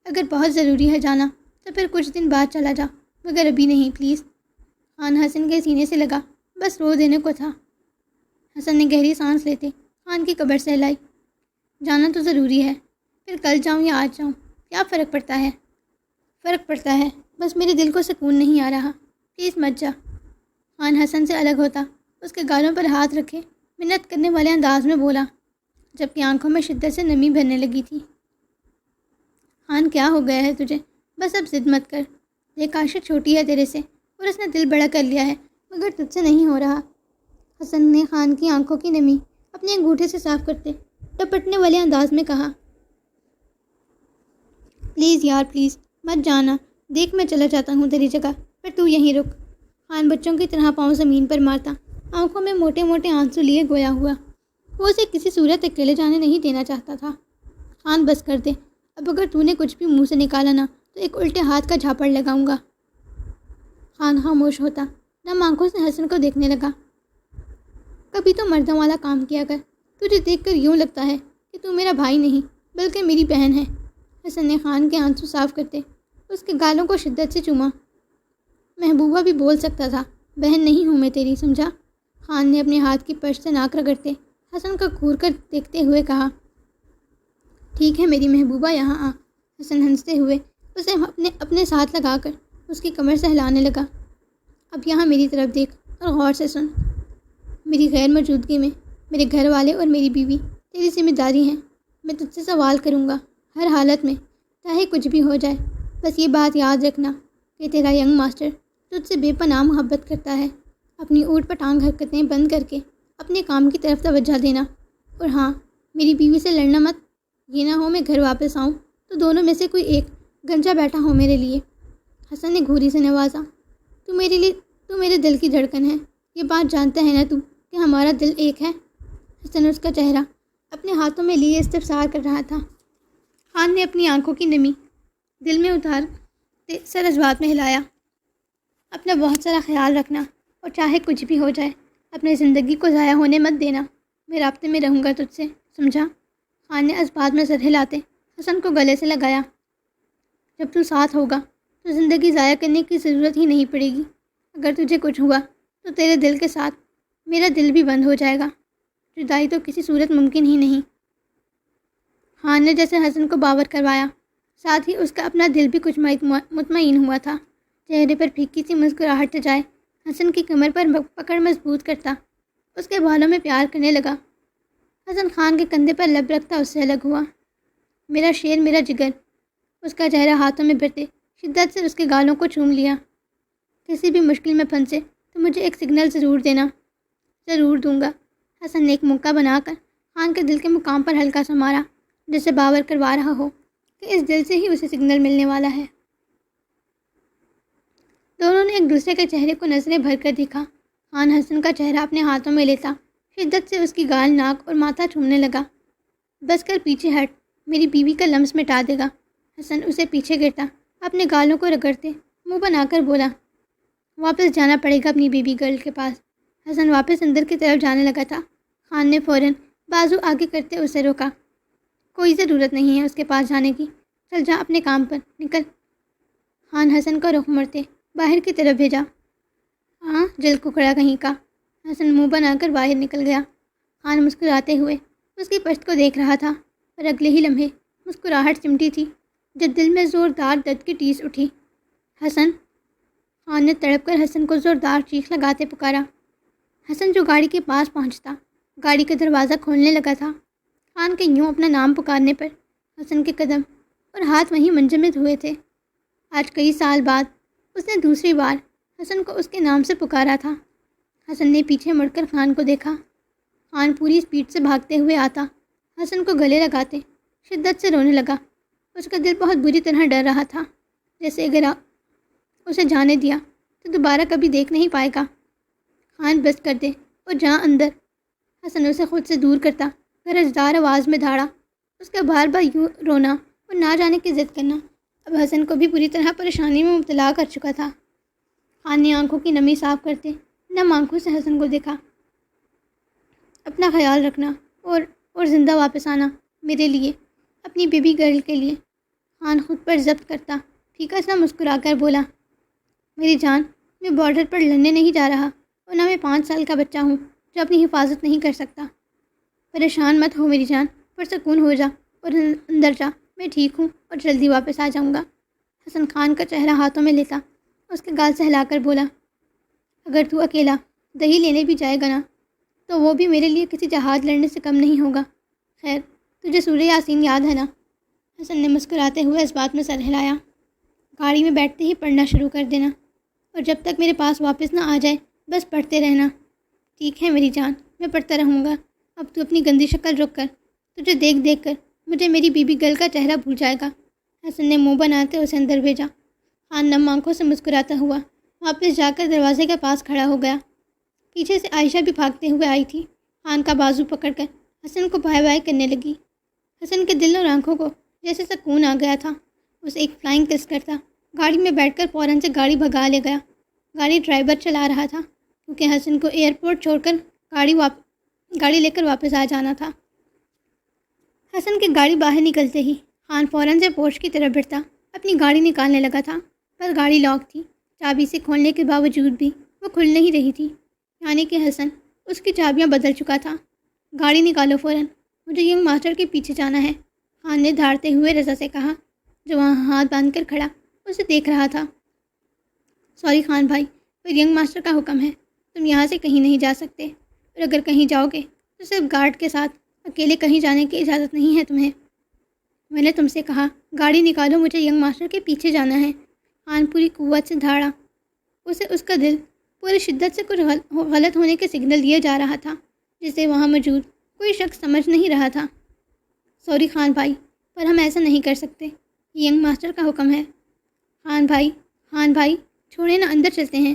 اگر بہت ضروری ہے جانا تو پھر کچھ دن بعد چلا جا، مگر ابھی نہیں پلیز۔ خان حسن کے سینے سے لگا، بس رو دینے کو تھا۔ حسن نے گہری سانس لیتے خان کی کمر سے ہلائی۔ جانا تو ضروری ہے، پھر کل جاؤں یا آج جاؤں، کیا فرق پڑتا ہے؟ فرق پڑتا ہے، بس میرے دل کو سکون نہیں آ رہا، پلیز مت جا۔ خان حسن سے الگ ہوتا اس کے گالوں پر ہاتھ رکھے منت کرنے والے انداز میں بولا، جبکہ آنکھوں میں شدت سے نمی بھرنے لگی تھی۔ خان کیا ہو گیا ہے تجھے؟ بس اب ضد مت کر، دیکھ عائشہ چھوٹی ہے تیرے سے اور اس نے دل بڑا کر لیا ہے، مگر تجھ سے نہیں ہو رہا۔ حسن نے خان کی آنکھوں کی نمی اپنے انگوٹھے سے صاف کرتے ٹپٹنے والے انداز میں کہا، پلیز یار پلیز مت جانا، دیکھ میں چلا جاتا ہوں تیری جگہ پر، تو یہیں رک۔ خان بچوں کی طرح پاؤں زمین پر مارتا، آنکھوں میں موٹے موٹے آنسو لیے گویا ہوا، وہ اسے کسی صورت اکیلے جانے نہیں دینا چاہتا تھا۔ خان بس کر دے، اب اگر تو نے کچھ بھی منہ سے نکالا نا تو ایک الٹے ہاتھ کا جھاپڑ لگاؤں گا۔ خان خاموش ہوتا، نم آنکھوں سے حسن کو دیکھنے لگا۔ کبھی تو مردوں والا کام کیا کر، تجھے دیکھ کر یوں لگتا ہے کہ تو میرا بھائی نہیں بلکہ میری بہن ہے۔ حسن نے خان کے آنسو صاف کرتے اس کے گالوں کو شدت سے چوما۔ محبوبہ بھی بول سکتا تھا، بہن نہیں ہوں میں تیری، سمجھا؟ خان نے اپنے ہاتھ کی پشت سے ناک رگڑتے حسن کو گھور کر دیکھتے ہوئے کہا، ٹھیک ہے میری محبوبہ، یہاں آ۔ حسن ہنستے ہوئے اسے اپنے ساتھ لگا کر اس کی کمر سے ہلانے لگا۔ اب یہاں میری طرف دیکھ اور غور سے سن، میری غیر موجودگی میں میرے گھر والے اور میری بیوی تیری ذمہ داری ہیں، میں تجھ سے سوال کروں گا ہر حالت میں، چاہے کچھ بھی ہو جائے، بس یہ بات یاد رکھنا کہ تیرا ینگ ماسٹر تجھ سے بے پناہ محبت کرتا ہے۔ اپنی اوٹ پٹانگ حرکتیں بند کر کے اپنے کام کی طرف توجہ دینا، اور ہاں میری بیوی سے لڑنا مت، یہ نہ ہو میں گھر واپس آؤں تو دونوں میں سے کوئی ایک گنجا بیٹھا ہو میرے لیے۔ حسن نے گھوری سے نوازا، تو میرے دل کی دھڑکن ہے، یہ بات جانتا ہے نا تو کہ ہمارا دل ایک ہے؟ حسن اس کا چہرہ اپنے ہاتھوں میں لیے استفسار کر رہا تھا۔ خان نے اپنی آنکھوں کی نمی دل میں اتار سر جذبات میں ہلایا، اپنا بہت سارا خیال رکھنا، اور چاہے کچھ بھی ہو جائے اپنی زندگی کو ضائع ہونے مت دینا، میں رابطے میں رہوں گا تجھ سے، سمجھا؟ خان نے اس بات میں سر ہلاتے حسن کو گلے سے لگایا، جب تو ساتھ ہوگا تو زندگی ضائع کرنے کی ضرورت ہی نہیں پڑے گی، اگر تجھے کچھ ہوا تو تیرے دل کے ساتھ میرا دل بھی بند ہو جائے گا۔ جدائی تو کسی صورت ممکن ہی نہیں۔ خان نے جیسے حسن کو باور کروایا، ساتھ ہی اس کا اپنا دل بھی کچھ مطمئن ہوا تھا۔ چہرے پر پھیکی سی مسکراہٹ جائے حسن کی کمر پر پکڑ مضبوط کرتا، اس کے بالوں میں پیار کرنے لگا۔ حسن خان کے کندھے پر لب رکھتا اس سے الگ ہوا۔ میرا شیر، میرا جگر۔ اس کا چہرہ ہاتھوں میں بھرتے شدت سے اس کے گالوں کو چوم لیا۔ کسی بھی مشکل میں پھنسے تو مجھے ایک سگنل ضرور دینا۔ ضرور دوں گا۔ حسن نے ایک موقع بنا کر خان کے دل کے مقام پر ہلکا سا مارا، جسے باور کروا رہا ہو کہ اس دل سے ہی اسے سگنل ملنے والا ہے۔ دونوں نے ایک دوسرے کے چہرے کو نظریں بھر کر دیکھا۔ خان حسن کا چہرہ اپنے ہاتھوں میں لیتا شدت سے اس کی گال، ناک اور ماتھا چومنے لگا۔ بس کر، پیچھے ہٹ، میری بیوی کا لمس مٹا دے گا۔ حسن اسے پیچھے گرتا اپنے گالوں کو رگڑتے منہ بنا کر بولا، واپس جانا پڑے گا اپنی بیوی گرل کے پاس۔ حسن واپس اندر کی طرف جانے لگا تھا۔ خان نے فوراً بازو آگے کرتے اسے روکا۔ کوئی ضرورت نہیں ہے اس کے پاس جانے کی، چل جا اپنے کام پر، نکل۔ خان حسن کا رخ موڑتے باہر کی طرف بھیجا۔ ہاں، جلد ککڑا کہیں کا۔ حسن منہ بنا کر باہر نکل گیا۔ خان مسکراتے ہوئے اس کی پشت کو دیکھ رہا تھا، پر اگلے ہی لمحے مسکراہٹ سمٹی تھی جب دل میں زوردار درد کی ٹیس اٹھی۔ حسن! خان نے تڑپ کر حسن کو زوردار چیخ لگاتے پکارا۔ حسن جو گاڑی کے پاس پہنچتا، گاڑی کا دروازہ کھولنے لگا تھا۔ خان کے یوں اپنا نام پکارنے پر حسن کے قدم اور ہاتھ وہیں منجمد ہوئے تھے۔ آج کئی سال بعد اس نے دوسری بار حسن کو اس کے نام سے پکارا تھا۔ حسن نے پیچھے مڑ کر خان کو دیکھا۔ خان پوری اسپیڈ سے بھاگتے ہوئے آتا، حسن کو گلے لگاتے شدت سے رونے لگا۔ اس کا دل بہت بری طرح ڈر رہا تھا، جیسے اگر اسے جانے دیا تو دوبارہ کبھی دیکھ نہیں پائے گا۔ خان، بس کر دے اور جا اندر۔ حسن اسے خود سے دور کرتا گرجدار آواز میں دھاڑا۔ اس کا بار بار یوں رونا اور نہ جانے کی ضد کرنا اب حسن کو بھی پوری طرح پریشانی میں مبتلا کر چکا تھا۔ خان نے آنکھوں کی نمی صاف کرتے نم آنکھوں سے حسن کو دیکھا۔ اپنا خیال رکھنا اور زندہ واپس آنا، میرے لیے، اپنی بیبی گرل کے لیے۔ خان خود پر ضبط کرتا پھیکا سا مسکرا کر بولا، میری جان، میں بارڈر پر لڑنے نہیں جا رہا، اور نہ میں 5 سال کا بچہ ہوں جو اپنی حفاظت نہیں کر سکتا۔ پریشان مت ہو میری جان، پرسکون ہو جا اور اندر جا، میں ٹھیک ہوں اور جلدی واپس آ جاؤں گا۔ حسن خان کا چہرہ ہاتھوں میں لیتا اس کے گال سہلا کر بولا، اگر تو اکیلا دہی لینے بھی جائے گا نا، تو وہ بھی میرے لیے کسی جہاد لڑنے سے کم نہیں ہوگا۔ خیر، تجھے سورہ یاسین یاد ہے نا؟ حسن نے مسکراتے ہوئے اس بات میں سر ہلایا۔ گاڑی میں بیٹھتے ہی پڑھنا شروع کر دینا، اور جب تک میرے پاس واپس نہ آ جائے بس پڑھتے رہنا۔ ٹھیک ہے میری جان، میں پڑھتا رہوں گا۔ اب تو اپنی گندی شکل رک کر، تجھے دیکھ دیکھ کر مجھے میری بیبی گرل کا چہرہ بھول جائے گا۔ حسن نے منہ بناتے اسے اندر بھیجا۔ خان نم آنکھوں سے مسکراتا ہوا واپس جا کر دروازے کے پاس کھڑا ہو گیا۔ پیچھے سے عائشہ بھی بھاگتے ہوئے آئی تھی۔ خان کا بازو پکڑ کر حسن کو بائے بائے کرنے لگی۔ حسن کے دل اور آنکھوں کو جیسے سکون آ گیا تھا۔ اسے ایک فلائنگ کس کرتا گاڑی میں بیٹھ کر فوراً سے گاڑی بھگا لے گیا۔ گاڑی ڈرائیور چلا رہا تھا، کیونکہ حسن کو ایئرپورٹ چھوڑ کر گاڑی لے کر واپس آ جانا تھا۔ حسن کی گاڑی باہر نکلتے ہی خان فوراً سے پورش کی طرف بڑھتا اپنی گاڑی نکالنے لگا تھا، پر گاڑی لاک تھی۔ چابی سے کھولنے کے باوجود بھی وہ کھل نہیں رہی تھی، یعنی کہ حسن اس کی چابیاں بدل چکا تھا۔ گاڑی نکالو فوراً، مجھے ینگ ماسٹر کے پیچھے جانا ہے، خان نے دھاڑتے ہوئے رضا سے کہا، جو وہاں ہاتھ باندھ کر کھڑا اسے دیکھ رہا تھا۔ سوری خان بھائی، پر ینگ ماسٹر کا حکم ہے، تم یہاں سے کہیں نہیں جا سکتے، اور اگر کہیں جاؤ گے تو صرف گارڈ کے ساتھ، اکیلے کہیں جانے کی اجازت نہیں ہے تمہیں۔ میں نے تم سے کہا گاڑی نکالو، مجھے ینگ ماسٹر کے پیچھے جانا ہے۔ خان پوری قوت سے دھاڑا۔ اسے اس کا دل پوری شدت سے کچھ غلط ہونے کے سگنل دیے جا رہا تھا، جسے وہاں موجود کوئی شخص سمجھ نہیں رہا تھا۔ سوری خان بھائی، پر ہم ایسا نہیں کر سکتے، یہ ینگ ماسٹر کا حکم ہے۔ خان بھائی چھوڑے نا، اندر چلتے ہیں۔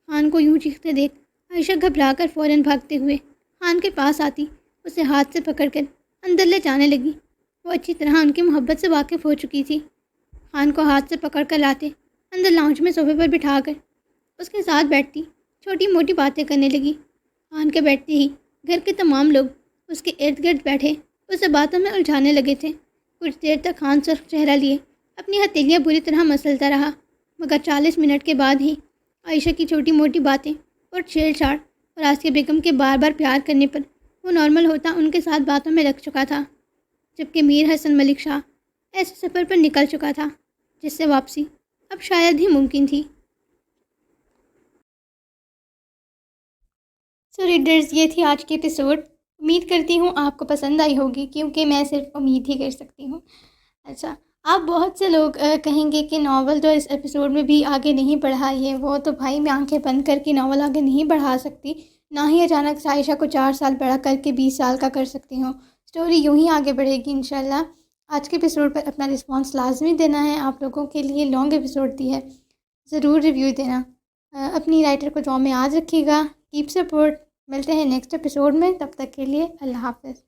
خان کو یوں چیختے دیکھ عائشہ گھبرا کر فوراً بھاگتے ہوئے خان کے پاس آتی اسے ہاتھ سے پکڑ کر اندر لے جانے لگی۔ وہ اچھی طرح ان کی محبت سے واقف ہو چکی تھی۔ خان کو ہاتھ سے پکڑ کر لاتے اندر لاؤنج میں صوفے پر بٹھا کر اس کے ساتھ بیٹھتی چھوٹی موٹی باتیں کرنے لگی۔ خان کے بیٹھتے ہی گھر کے تمام لوگ اس کے ارد گرد بیٹھے اسے باتوں میں الجھانے لگے تھے۔ کچھ دیر تک خان سرخ چہرہ لیے اپنی ہتھیلیاں بری طرح مسلتا رہا، مگر 40 منٹ کے بعد ہی عائشہ کی چھوٹی موٹی باتیں اور چھیڑ چھاڑ اور آسیہ بیگم کے بار بار پیار کرنے پر وہ نارمل ہوتا ان کے ساتھ باتوں میں رکھ چکا تھا، جبکہ میر حسن ملک شاہ ایسے سفر پر نکل چکا تھا جس سے واپسی اب شاید ہی ممکن تھی۔ سو ریڈرز، یہ تھی آج کی ایپیسوڈ۔ امید کرتی ہوں آپ کو پسند آئی ہوگی، کیونکہ میں صرف امید ہی کر سکتی ہوں۔ اچھا، آپ بہت سے لوگ کہیں گے کہ ناول تو اس ایپیسوڈ میں بھی آگے نہیں بڑھا، یہ وہ تو بھائی میں آنکھیں بند کر کے ناول آگے نہیں بڑھا سکتی، نہ ہی اچانک سے عائشہ کو 4 سال بڑا کر کے 20 سال کا کر سکتی ہوں۔ اسٹوری یوں ہی آگے بڑھے گی انشاءاللہ۔ آج کے ایپیسوڈ پر اپنا رسپانس لازمی دینا ہے، آپ لوگوں کے لیے لانگ ایپیسوڈ دی ہے، ضرور ریویو دینا۔ اپنی رائٹر کو دعا میں یاد رکھیے گا۔ Cap support. ملتے ہیں نیکسٹ ایپیسوڈ میں، تب تک کے لیے اللہ حافظ۔